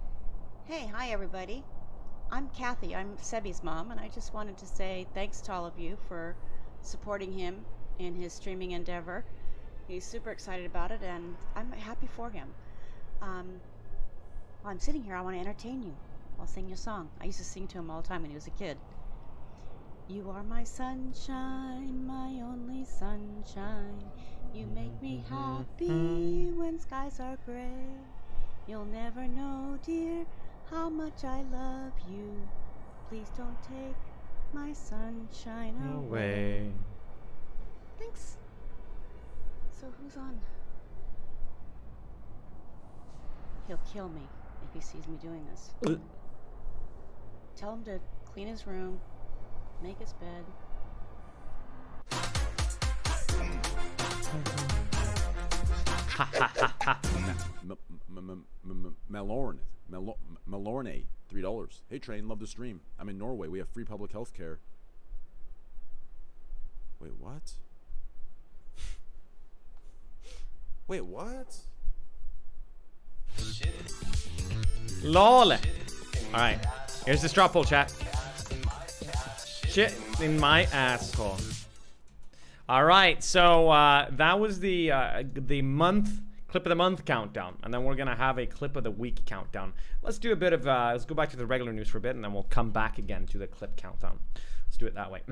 Hey, hi everybody. I'm Kathy. I'm Sebi's mom, and I just wanted to say thanks to all of you for supporting him in his streaming endeavor. He's super excited about it, and I'm happy for him. While I'm sitting here, I want to entertain you. I'll sing you a song. I used to sing to him all the time when he was a kid. You are my sunshine, my only sunshine. You make me happy when skies are gray. You'll never know, dear, how much I love you. Please don't take my sunshine away. Thanks. So who's on? He'll kill me if he sees me doing this. Tell him to clean his room, make his bed.
Malorne, $3. Hey Train, love the stream. I'm in Norway. We have free public health care. Wait, what? Wait, what?
LOL. Alright, here's the straw poll, chat. Shit in my asshole. Alright, so that was the month clip of the month countdown, and then we're gonna have a clip of the week countdown. Let's do a bit of let's go back to the regular news for a bit, and then we'll come back again to the clip countdown. Let's do it that way.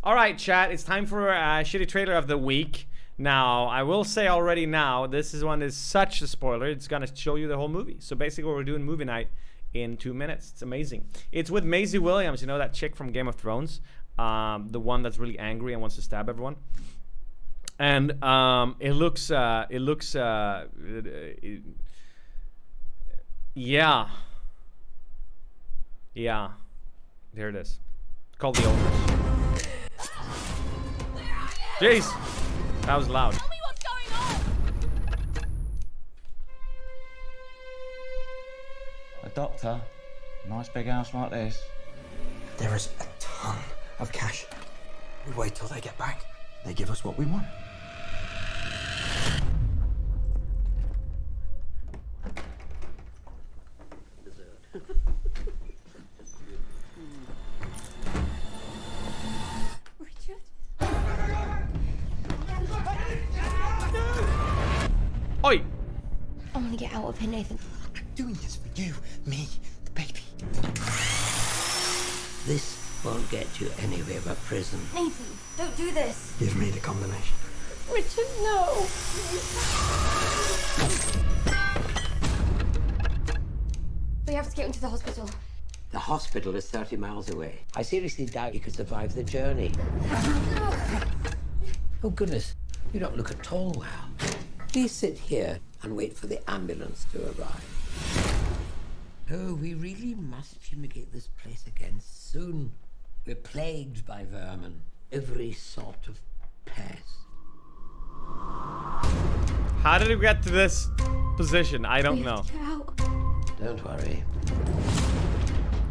Alright, chat, it's time for a shitty trailer of the week. Now, I will say already now, this is such a spoiler, it's gonna show you the whole movie. So basically we're doing movie night in 2 minutes. It's amazing. It's with Maisie Williams, you know that chick from Game of Thrones? The one that's really angry and wants to stab everyone. And it looks yeah. There it is. It's called The Owners. Jeez, that was loud.
Tell me what's going on.
A doctor, nice big house like this.
There is a ton of cash. We wait till they get back. They give us what we want.
Oi!
I want to get out of here, Nathan.
I'm doing this for you, me, the baby.
This won't get you anywhere but prison.
Nathan, don't do this.
Give me the combination.
Richard, no. We have to get into the hospital.
The hospital is 30 miles away. I seriously doubt you could survive the journey. Oh, goodness. You don't look at all well. Please sit here and wait for the ambulance to arrive. Oh, we really must fumigate this place again soon. We're plagued by vermin. Every sort of pest.
How did we get to this position? I don't know.
Don't worry.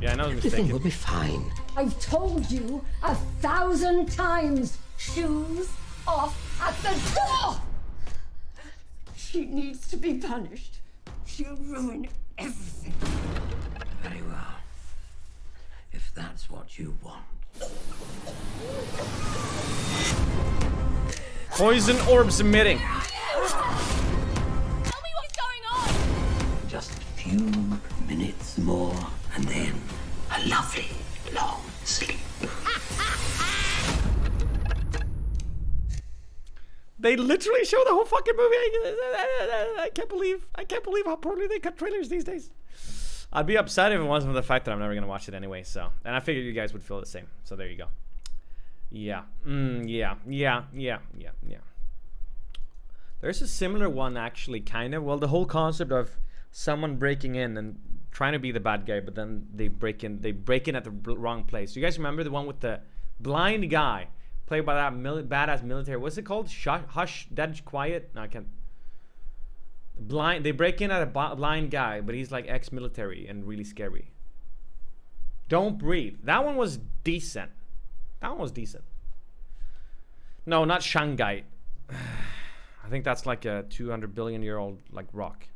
Yeah, I know.
Everything will be fine.
I've told you 1,000 times. Shoes off at the door. She needs to be punished. She'll ruin everything.
Very well. If that's what you want.
Poison orbs emitting.
Tell me what's going on.
Just a few minutes more, and then a lovely long sleep.
They literally show the whole fucking movie. I can't believe how poorly they cut trailers these days. I'd be upset if it wasn't for the fact that I'm never gonna watch it anyway. So, and I figured you guys would feel the same. So there you go. Yeah. Yeah. There's a similar one actually, kind of. Well, the whole concept of someone breaking in and trying to be the bad guy, but then they break in at the wrong place. Do you guys remember the one with the blind guy? Played by that badass military. What's it called? Hush, Dead, Quiet? No, I can't. Blind. They break in at a blind guy, but he's like ex-military and really scary. Don't Breathe. That one was decent. That one was decent. No, not Shanghai. I think that's like a 200 billion year old like rock.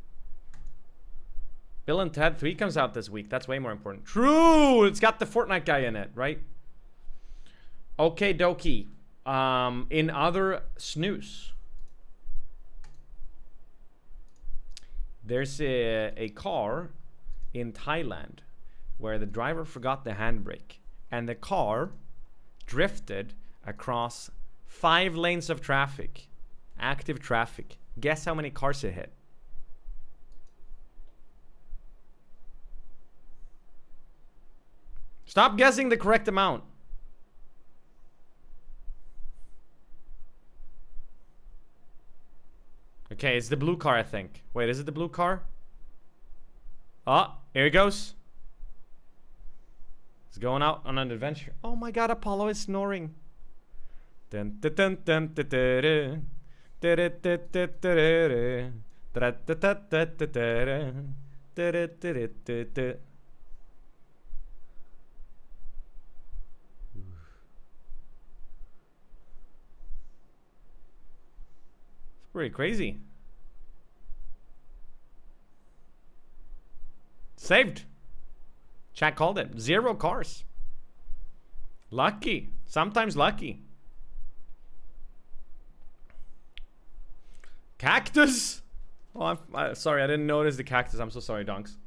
Bill and Ted 3 comes out this week. That's way more important. True! It's got the Fortnite guy in it, right? Okay, dokie. In other snooze, there's a car in Thailand where the driver forgot the handbrake and the car drifted across 5 lanes of traffic, active traffic. Guess how many cars it hit? Stop guessing the correct amount. Okay, it's the blue car, I think. Wait, is it the blue car? Oh, here it goes. It's going out on an adventure. Oh my god, Apollo is snoring. Dun, dun, dun, dun, dun, dun, dun, dun, dun, dun, dun, dun, dun, dun. Pretty crazy. Saved. Chat called it. 0 cars. Lucky. Sometimes lucky. Cactus? Oh, I'm sorry. I didn't notice the cactus. I'm so sorry, Donks,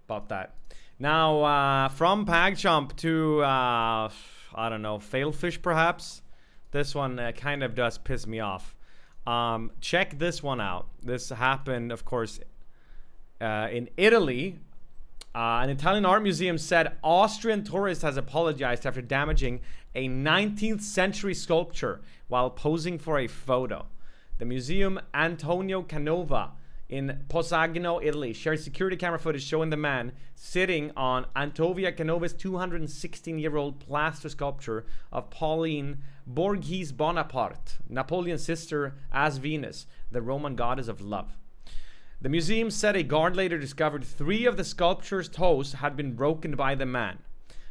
about that. Now, from PagChomp to, I don't know, Failfish perhaps. This one kind of does piss me off. Check this one out. This happened, of course, in Italy. An Italian art museum said Austrian tourist has apologized after damaging a 19th century sculpture while posing for a photo. The museum Antonio Canova in Posagno, Italy, shared security camera footage showing the man sitting on Antonio Canova's 216-year-old plaster sculpture of Pauline Borghese Bonaparte, Napoleon's sister, as Venus, the Roman goddess of love. The museum said a guard later discovered 3 of the sculpture's toes had been broken by the man.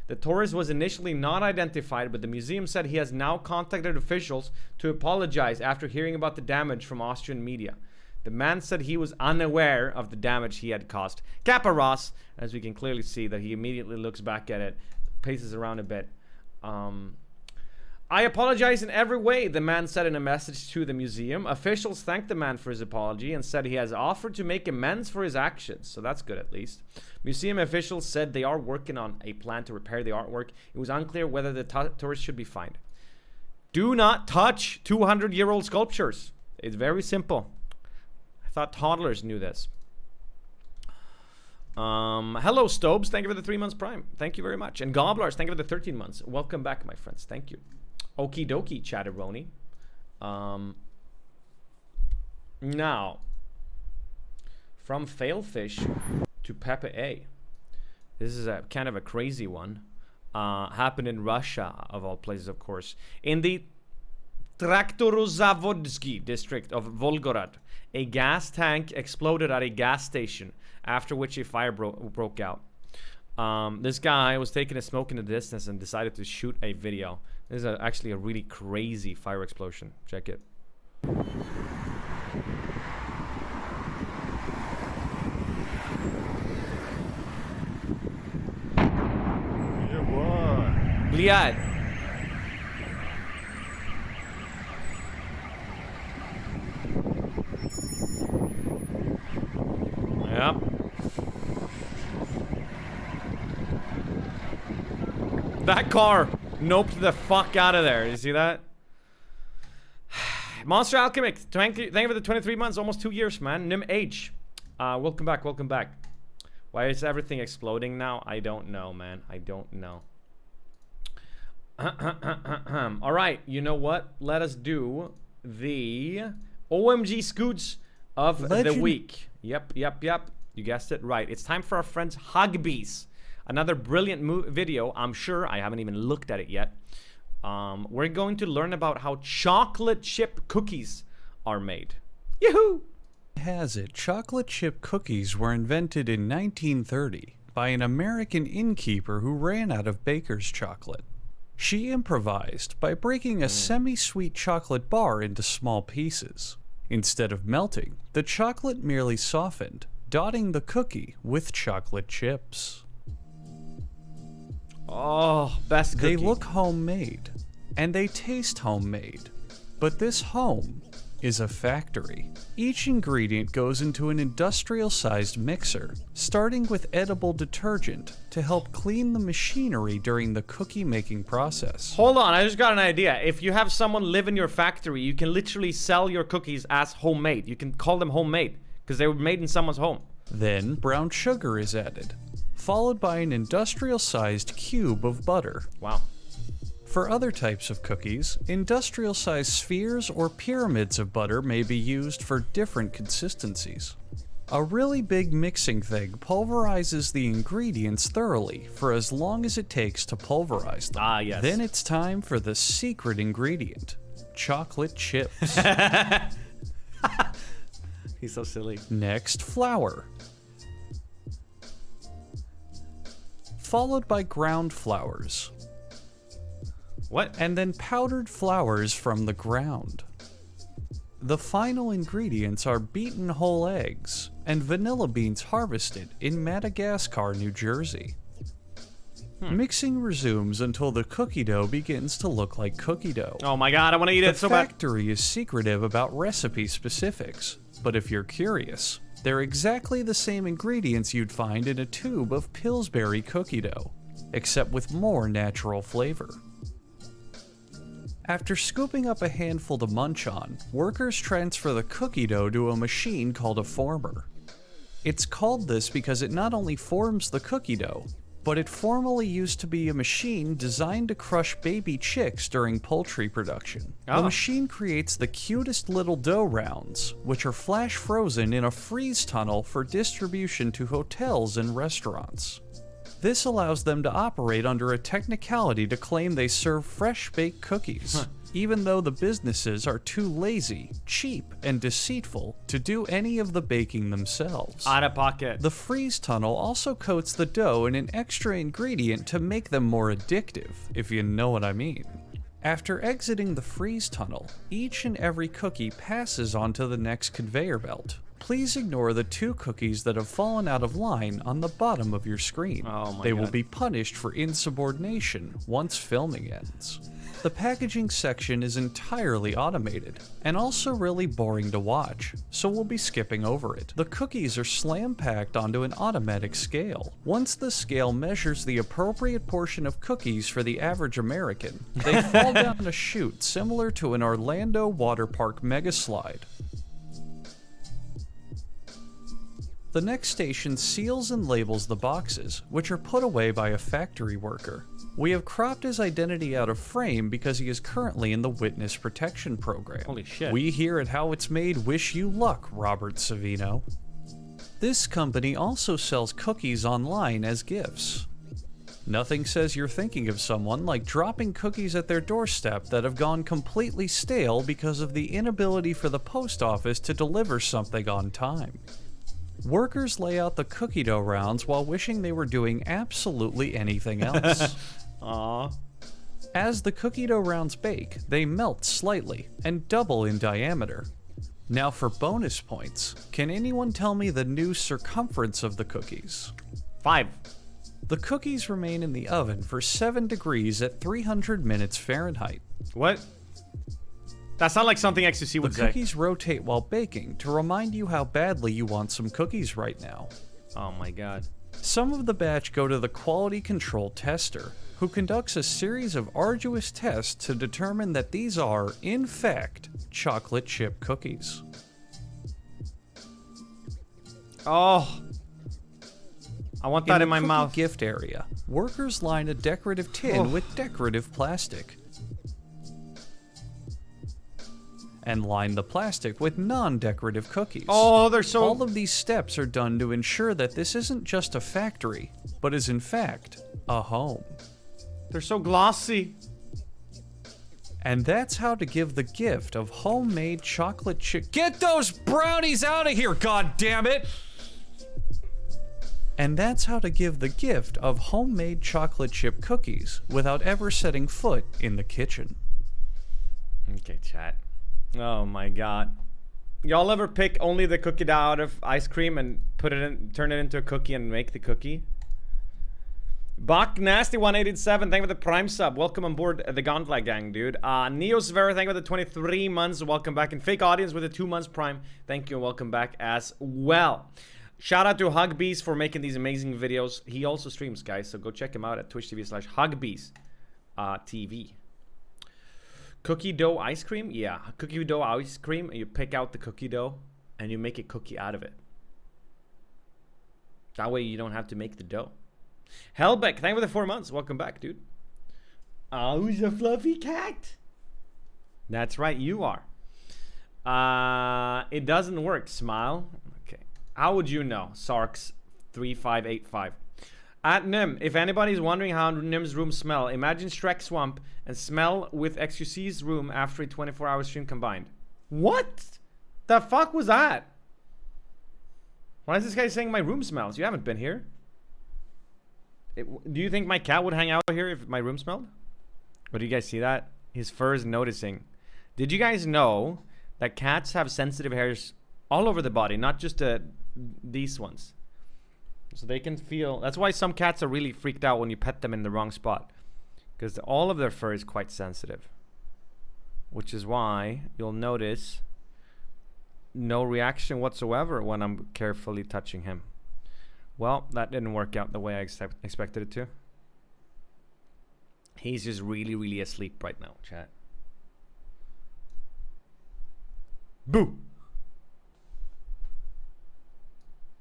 The tourist was initially not identified, but the museum said he has now contacted officials to apologize after hearing about the damage from Austrian media. The man said he was unaware of the damage he had caused. Kappa Ross, as we can clearly see that he immediately looks back at it, paces around a bit. I apologize in every way, the man said in a message to the museum. Officials thanked the man for his apology and said he has offered to make amends for his actions. So that's good at least. Museum officials said they are working on a plan to repair the artwork. It was unclear whether the tourist should be fined. Do not touch 200-year-old sculptures. It's very simple. I thought toddlers knew this. Hello, Stobes. Thank you for the 3 months prime. Thank you very much. And Gobblers, thank you for the 13 months. Welcome back, my friends. Thank you. Okie dokie, Chatteroni. Now, from Failfish to Pepe A. This is a kind of a crazy one. Happened in Russia, of all places, of course. In the Traktorozavodsky district of Volgorod, a gas tank exploded at a gas station, after which a fire broke out. This guy was taking a smoke in the distance and decided to shoot a video. This is actually a really crazy fire explosion. Check it.
Yeah, boy.
Bliad. Yep. That car noped the fuck out of there. You see that? Monster Alchemic, thank you for the 23 months, almost 2 years, man. NymN's. Welcome back, welcome back. Why is everything exploding now? I don't know, man. I don't know. All right, you know what? Let us do the OMG Scoots of the week. Yep. You guessed it right. It's time for our friends Hugbees. Another brilliant video, I'm sure. I haven't even looked at it yet. We're going to learn about how chocolate chip cookies are made. Yahoo!
Has it, chocolate chip cookies were invented in 1930 by an American innkeeper who ran out of baker's chocolate. She improvised by breaking a semi-sweet chocolate bar into small pieces. Instead of melting, the chocolate merely softened, dotting the cookie with chocolate chips.
Oh, best cookie.
They look homemade, and they taste homemade. But this home is a factory. Each ingredient goes into an industrial-sized mixer, starting with edible detergent to help clean the machinery during the cookie-making process.
Hold on, I just got an idea. If you have someone live in your factory, you can literally sell your cookies as homemade. You can call them homemade, because they were made in someone's home.
Then brown sugar is added, followed by an industrial-sized cube of butter.
Wow.
For other types of cookies, industrial-sized spheres or pyramids of butter may be used for different consistencies. A really big mixing thing pulverizes the ingredients thoroughly for as long as it takes to pulverize them.
Ah, yes.
Then it's time for the secret ingredient, chocolate chips.
He's so silly.
Next, flour. Followed by ground flours.
What?
And then powdered flours from the ground. The final ingredients are beaten whole eggs and vanilla beans harvested in Madagascar, New Jersey. Mixing resumes until the cookie dough begins to look like cookie dough.
Oh my god, I want to eat it so
bad. The
bad.
factory is secretive about recipe specifics, but if you're curious, they're exactly the same ingredients you'd find in a tube of Pillsbury cookie dough, except with more natural flavor. After scooping up a handful to munch on, workers transfer the cookie dough to a machine called a former. It's called this because it not only forms the cookie dough, but it formerly used to be a machine designed to crush baby chicks during poultry production. The machine creates the cutest little dough rounds, which are flash frozen in a freeze tunnel for distribution to hotels and restaurants. This allows them to operate under a technicality to claim they serve fresh-baked cookies, even though the businesses are too lazy, cheap, and deceitful to do any of the baking themselves.
Out of pocket.
The freeze tunnel also coats the dough in an extra ingredient to make them more addictive, if you know what I mean. After exiting the freeze tunnel, each and every cookie passes onto the next conveyor belt. Please ignore the 2 cookies that have fallen out of line on the bottom of your screen.
Oh my
They
God.
will be punished for insubordination once filming ends. The packaging section is entirely automated, and also really boring to watch, so we'll be skipping over it. The cookies are slam-packed onto an automatic scale. Once the scale measures the appropriate portion of cookies for the average American, they fall down a chute similar to an Orlando water park mega slide. The next station seals and labels the boxes, which are put away by a factory worker. We have cropped his identity out of frame because he is currently in the witness protection program.
Holy shit.
We here at How It's Made wish you luck, Robert Savino. This company also sells cookies online as gifts. Nothing says you're thinking of someone like dropping cookies at their doorstep that have gone completely stale because of the inability for the post office to deliver something on time. Workers lay out the cookie dough rounds while wishing they were doing absolutely anything else.
Aww.
As the cookie dough rounds bake, they melt slightly and double in diameter. Now for bonus points, can anyone tell me the new circumference of the cookies?
5.
The cookies remain in the oven for 7 degrees at 300 minutes Fahrenheit.
What? That sounds like something XTC would say.
The cookies rotate while baking to remind you how badly you want some cookies right now.
Oh my god.
Some of the batch go to the quality control tester, who conducts a series of arduous tests to determine that these are, in fact, chocolate chip cookies.
Oh. I want that in my mouth.
Gift area, workers line a decorative tin with decorative plastic. And line the plastic with non-decorative cookies.
Oh, they're so...
All of these steps are done to ensure that this isn't just a factory, but is in fact a home.
They're so glossy.
And that's how to give the gift of homemade chocolate chip. Get those brownies out of here, god damn it! And that's how to give the gift of homemade chocolate chip cookies without ever setting foot in the kitchen.
Okay, chat. Oh my god. Y'all ever pick only the cookie dough out of ice cream and put it in, turn it into a cookie and make the cookie? Bach Nasty 187, thank you for the Prime sub. Welcome on board the Gauntlet Gang, dude. Neosver, thank you for the 23 months. Welcome back. And Fake Audience with the 2 months Prime. Thank you and welcome back as well. Shout out to Hugbees for making these amazing videos. He also streams, guys, so go check him out at twitch.tv/Hugbees TV. Cookie dough ice cream? Yeah, cookie dough ice cream. You pick out the cookie dough and you make a cookie out of it. That way you don't have to make the dough. Hellbeck, thank you for the 4 months. Welcome back, dude. Who's a fluffy cat? That's right, you are. It doesn't work. Smile. Okay. How would you know? Sarks3585. At Nym, if anybody's wondering how Nym's room smell, imagine Shrek Swamp and smell with XQC's room after a 24-hour stream combined. What the fuck was that? Why is this guy saying my room smells? You haven't been here. Do you think my cat would hang out here if my room smelled? But do you guys see that? His fur is noticing. Did you guys know that cats have sensitive hairs all over the body, not just these ones? So they can feel. That's why some cats are really freaked out when you pet them in the wrong spot, because all of their fur is quite sensitive. Which is why you'll notice no reaction whatsoever when I'm carefully touching him. Well, that didn't work out the way I expected it to. He's just really, really asleep right now, chat. Boo!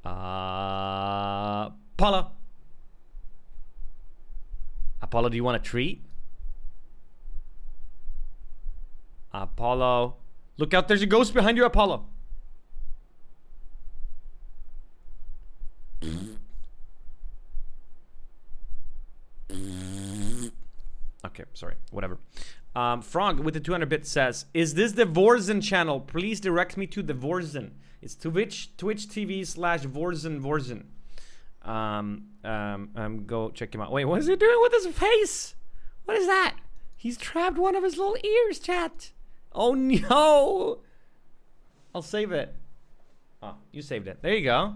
Apollo! Apollo, do you want a treat? Apollo. Look out, there's a ghost behind you, Apollo. Okay, sorry, whatever. Frog with the 200 bits says, is this the Vorzen channel? Please direct me to the Vorzen. It's Twitch TV/Vorzen. Go check him out. Wait, what is he doing with his face? What is that? He's trapped one of his little ears, chat. Oh no! I'll save it. Oh, you saved it. There you go.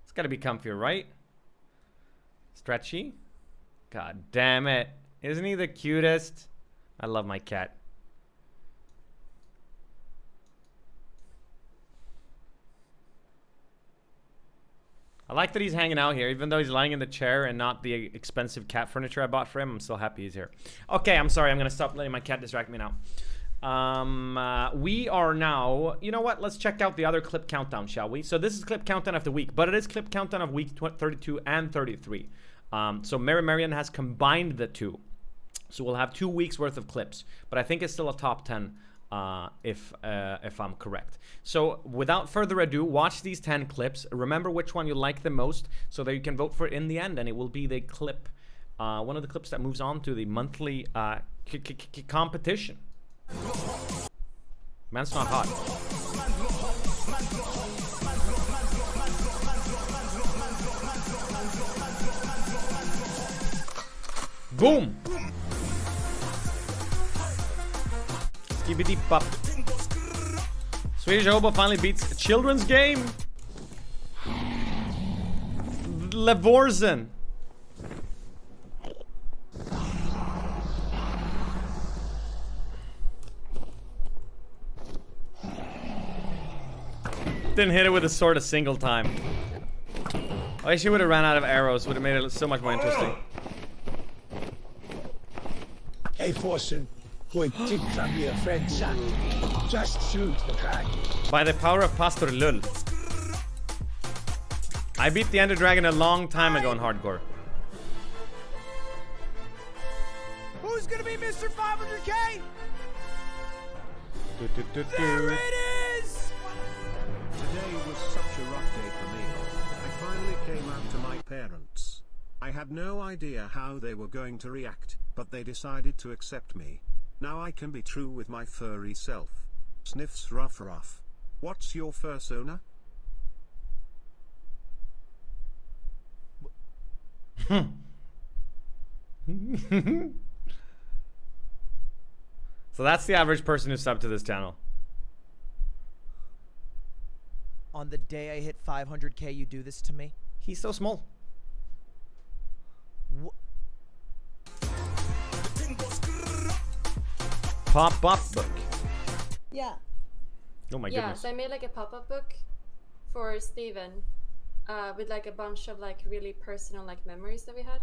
It's gotta be comfier, right? Stretchy. God damn it. Isn't he the cutest? I love my cat. I like that he's hanging out here, even though he's lying in the chair and not the expensive cat furniture I bought for him. I'm still happy he's here. Okay, I'm sorry. I'm gonna stop letting my cat distract me now. We are now, you know what? Let's check out the other clip countdown, shall we? So this is clip countdown of the week, but it is clip countdown of week 32 and 33. So Mary Marian has combined the two. So we'll have 2 weeks worth of clips, but I think it's still a top 10 if I'm correct. So without further ado, watch these 10 clips. Remember which one you like the most so that you can vote for it in the end, and it will be the clip, one of the clips that moves on to the monthly competition. Man's not hot. Boom! Skibidi pop. Swedish Hobo finally beats a children's game. Levorzen. Didn't hit it with a sword a single time. I wish he would have ran out of arrows. Would have made it so much more interesting.
Hey, Forsen. Boy, titta me a friend son. Just shoot the dragon.
By the power of Pastor Lull. I beat the Ender Dragon a long time ago in hardcore.
Who's gonna be Mr. 500K? There it is!
Today was such a rough day for me. I finally came out to my parents. I had no idea how they were going to react, but they decided to accept me. Now I can be true with my furry self. Sniffs rough rough. What's your fursona?
So that's the average person who subbed to this channel.
on the day I hit 500K, you do this to me?
He's so small. Pop-up book.
Yeah.
Oh my
Yeah,
goodness.
so I made like a pop-up book for Steven with like a bunch of like really personal like memories that we had.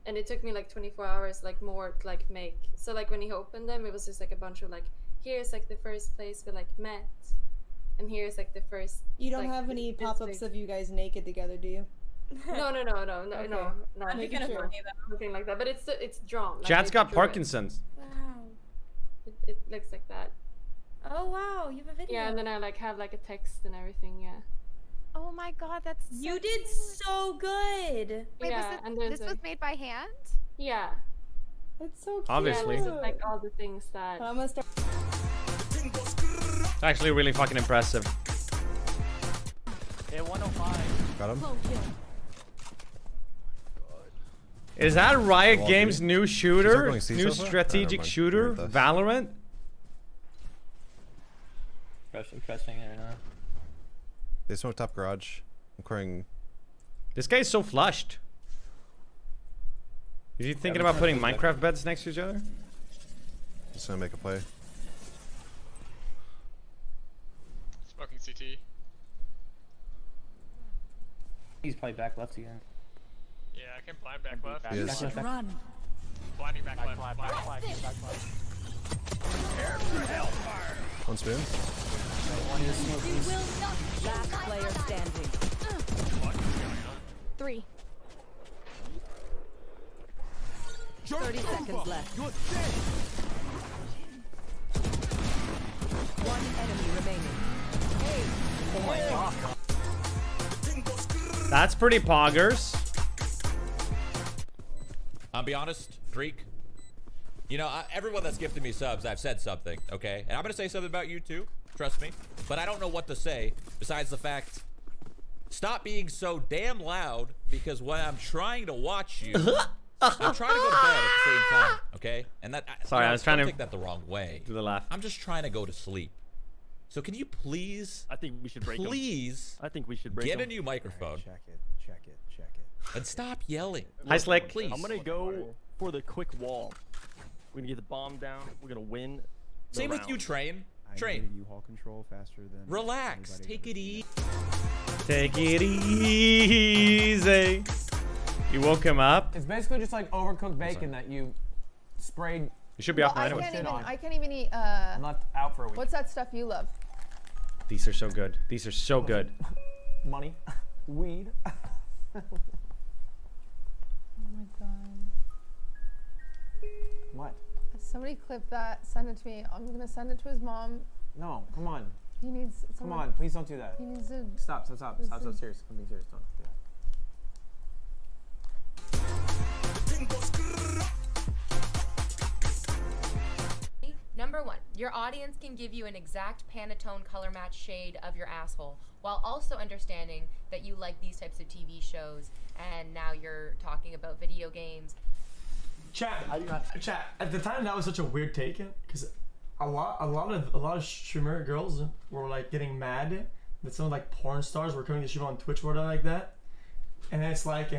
And it took me like 24 hours like more to like make. So like when he opened them, it was just like a bunch of like, here's like the first place we like met, and here's like the first.
You don't
like,
have any
this
pop-ups
big-
of you guys naked together, do you?
No,
Okay.
no,
Making sure.
nothing like that. But it's drawn. Like,
Chad's
I
got
drew it.
Parkinson's.
Wow. It looks like that.
Oh wow, you have a video.
Yeah, and then I like have like a text and everything. Yeah.
Oh my god, that's so
You did
cute.
so good.
Wait,
Yeah, and
was
there's
this was
like-
made by hand?
Yeah.
That's so cute.
Obviously.
Yeah, this is like all the things that.
I'm gonna start.
It's actually really fucking impressive.
Yeah, 105.
Got him.
Is that Riot
Wall
Games'
three.
new
Is
shooter?
that going C
New
so far?
strategic
Oh, never mind.
shooter?
Forget this.
Valorant?
Pressing it right now.
They smoked top garage. I'm carrying.
This guy's so flushed. Is he thinking about putting Minecraft beds next to each other?
Just gonna make a play.
Smoking CT.
He's probably back left again.
Yeah, I can blind back left.
He is.
Run.
Blinding back left.
One spoon.
Last player standing.
3.
30 seconds left. One enemy remaining.
Oh my god.
That's pretty poggers.
I'll be honest, Greek. You know, everyone that's gifted me subs, I've said something, okay? And I'm gonna say something about you too, trust me. But I don't know what to say besides the fact, stop being so damn loud, because when I'm trying to watch you, I'm trying to go to bed at the same time, okay? And that,
Sorry, I was trying
don't
to
take that the wrong way.
do the laugh.
I'm just trying to go to sleep. So can you please,
I think we should break 'em.
please,
I think we should break
get a
'em.
new microphone
Check it.
and stop yelling.
Hi, Slick.
Please.
I'm gonna go for the quick wall. We're gonna get the bomb down. We're gonna win. the
Same with you,
round.
Train.
I
Train.
can U-Haul control faster than.
Relax.
anybody
Take
ever
it
seen.
easy.
Take it easy. You woke him up?
It's basically just like overcooked bacon that you sprayed.
You should be off
I
now
can't
anyway.
even. I can't even eat.
I'm not out for a week.
What's that stuff you love?
These are so good. These are so good.
Money, weed.
Oh my god.
What?
Somebody clip that. Send it to me. I'm gonna send it to his mom.
No, come on.
He needs.
Come
someone-
on, please don't do that.
He needs to.
Stop, serious. I'm being serious. Don't do that.
Number 1, your audience can give you an exact Pantone color match shade of your asshole, while also understanding that you like these types of TV shows, and now you're talking about video games.
Chat, at the time that was such a weird take, because a lot of streamer girls were like getting mad that some like porn stars were coming to stream on Twitch or whatever like that, and it's like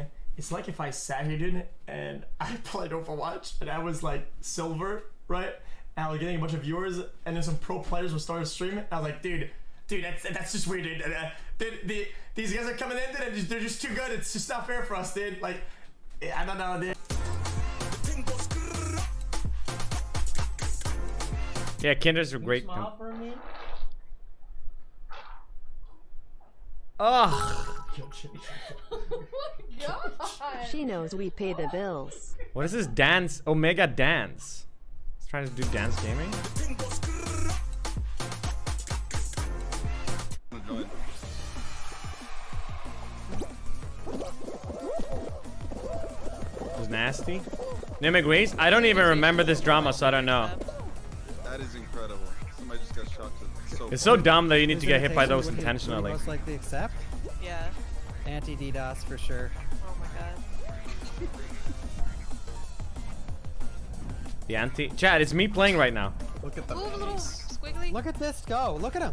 if I sat here, dude, and I played Overwatch and I was like silver, right? And I was getting a bunch of viewers, and then some pro players would start streaming. I was like, dude, that's just weird, dude. These guys are coming in, dude, and they're just too good. It's just not fair for us, dude. Like, I don't know, dude.
Yeah, Kinders are great.
Smile for me.
Ugh.
Oh my god.
She knows we pay the bills.
What is this dance? Omega Dance. He's trying to do dance gaming. It was nasty. Nym agrees. I don't even remember this drama, so I don't know.
That is incredible. Somebody just got shot to so
It's so dumb that you need to get hit by those intentionally.
Most likely accept?
Yeah.
Anti-DDoS for sure.
Oh my god.
The anti. Chad, it's me playing right now.
Look at the
Move a little squiggly.
Look at this go. Look at him.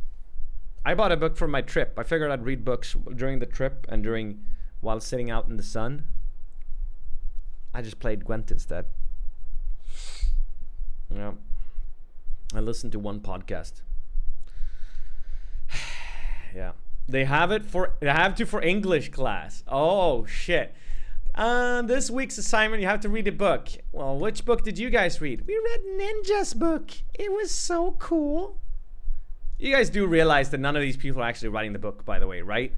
I bought a book for my trip. I figured I'd read books during the trip and while sitting out in the sun. I just played Gwent instead. Yeah. I listened to one podcast. Yeah. They have to for English class. Oh shit. This week's assignment, you have to read a book. Well, which book did you guys read? We read Ninja's book. It was so cool. You guys do realize that none of these people are actually writing the book, by the way, right?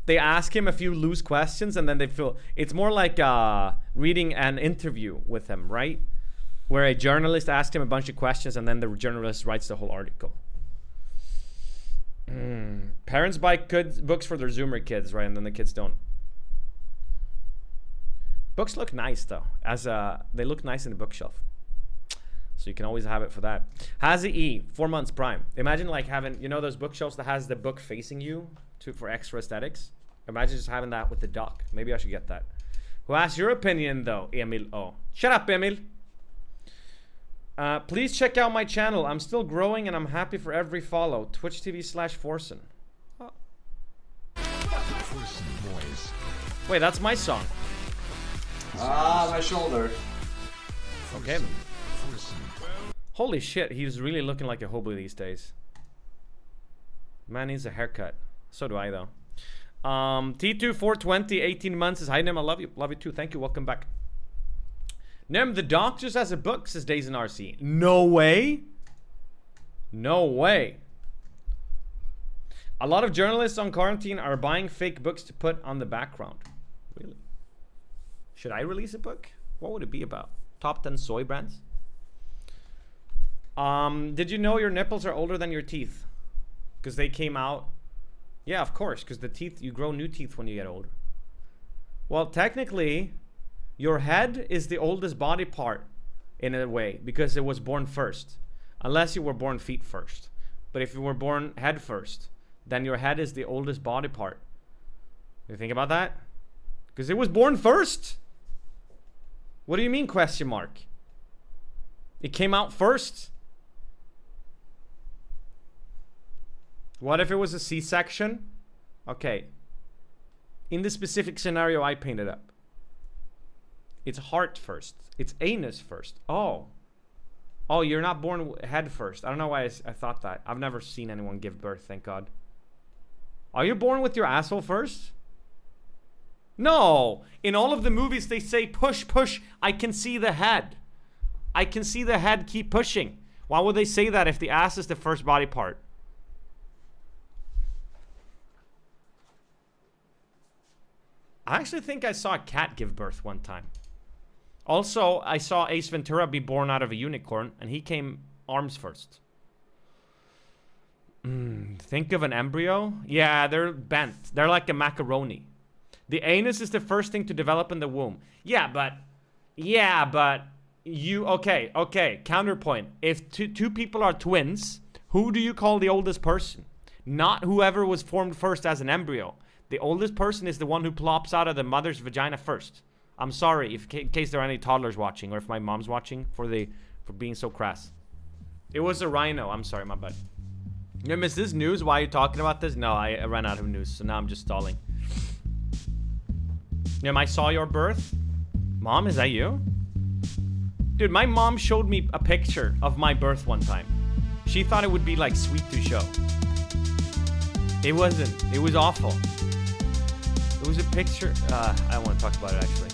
They ask him a few loose questions and then they feel it's more like reading an interview with him, right? Where a journalist asks him a bunch of questions and then the journalist writes the whole article. Parents buy books for their Zoomer kids, right? And then the kids don't. Books look nice though, they look nice in the bookshelf. So you can always have it for that. Has E, 4 months Prime. Imagine like having, you know those bookshelves that has the book facing you for extra aesthetics? Imagine just having that with the dock. Maybe I should get that. Who asked your opinion though, Emil? Oh, shut up, Emil. Please check out my channel. I'm still growing and I'm happy for every follow. Twitch TV/Forsen. Oh. Wait, that's my song.
Ah, my shoulder.
Okay. Holy shit, he's really looking like a hobo these days. Man needs a haircut. So do I though. T2420, 18 months says, hi Nym, I love you. Love you too. Thank you. Welcome back. Nym, the doc just has a book, says Days in RC. No way. No way. A lot of journalists on quarantine are buying fake books to put on the background. Really? Should I release a book? What would it be about? Top 10 soy brands? Did you know your nipples are older than your teeth? Because they came out. Yeah, of course, because the teeth, you grow new teeth when you get older. Well, technically, your head is the oldest body part in a way because it was born first. Unless you were born feet first. But if you were born head first, then your head is the oldest body part. You think about that? Because it was born first. What do you mean, question mark? It came out first. What if it was a C-section? Okay. In the specific scenario I painted up. It's heart first. It's anus first. Oh. Oh, you're not born head first. I don't know why I thought that. I've never seen anyone give birth, thank God. Are you born with your asshole first? No. In all of the movies they say, push, push. I can see the head. I can see the head, keep pushing. Why would they say that if the ass is the first body part? I actually think I saw a cat give birth one time. Also, I saw Ace Ventura be born out of a unicorn, and he came arms first. Think of an embryo? Yeah, they're bent. They're like a macaroni. The anus is the first thing to develop in the womb. Yeah, but you, okay, counterpoint. If two people are twins, who do you call the oldest person? Not whoever was formed first as an embryo. The oldest person is the one who plops out of the mother's vagina first. I'm sorry in case there are any toddlers watching or if my mom's watching for being so crass. It was a rhino. I'm sorry, my bad. Nym, is this news? Why are you talking about this? No, I ran out of news, so now I'm just stalling. Nym, I saw your birth. Mom, is that you? Dude, my mom showed me a picture of my birth one time. She thought it would be like sweet to show. It wasn't. It was awful. It was a picture. I don't want to talk about it actually.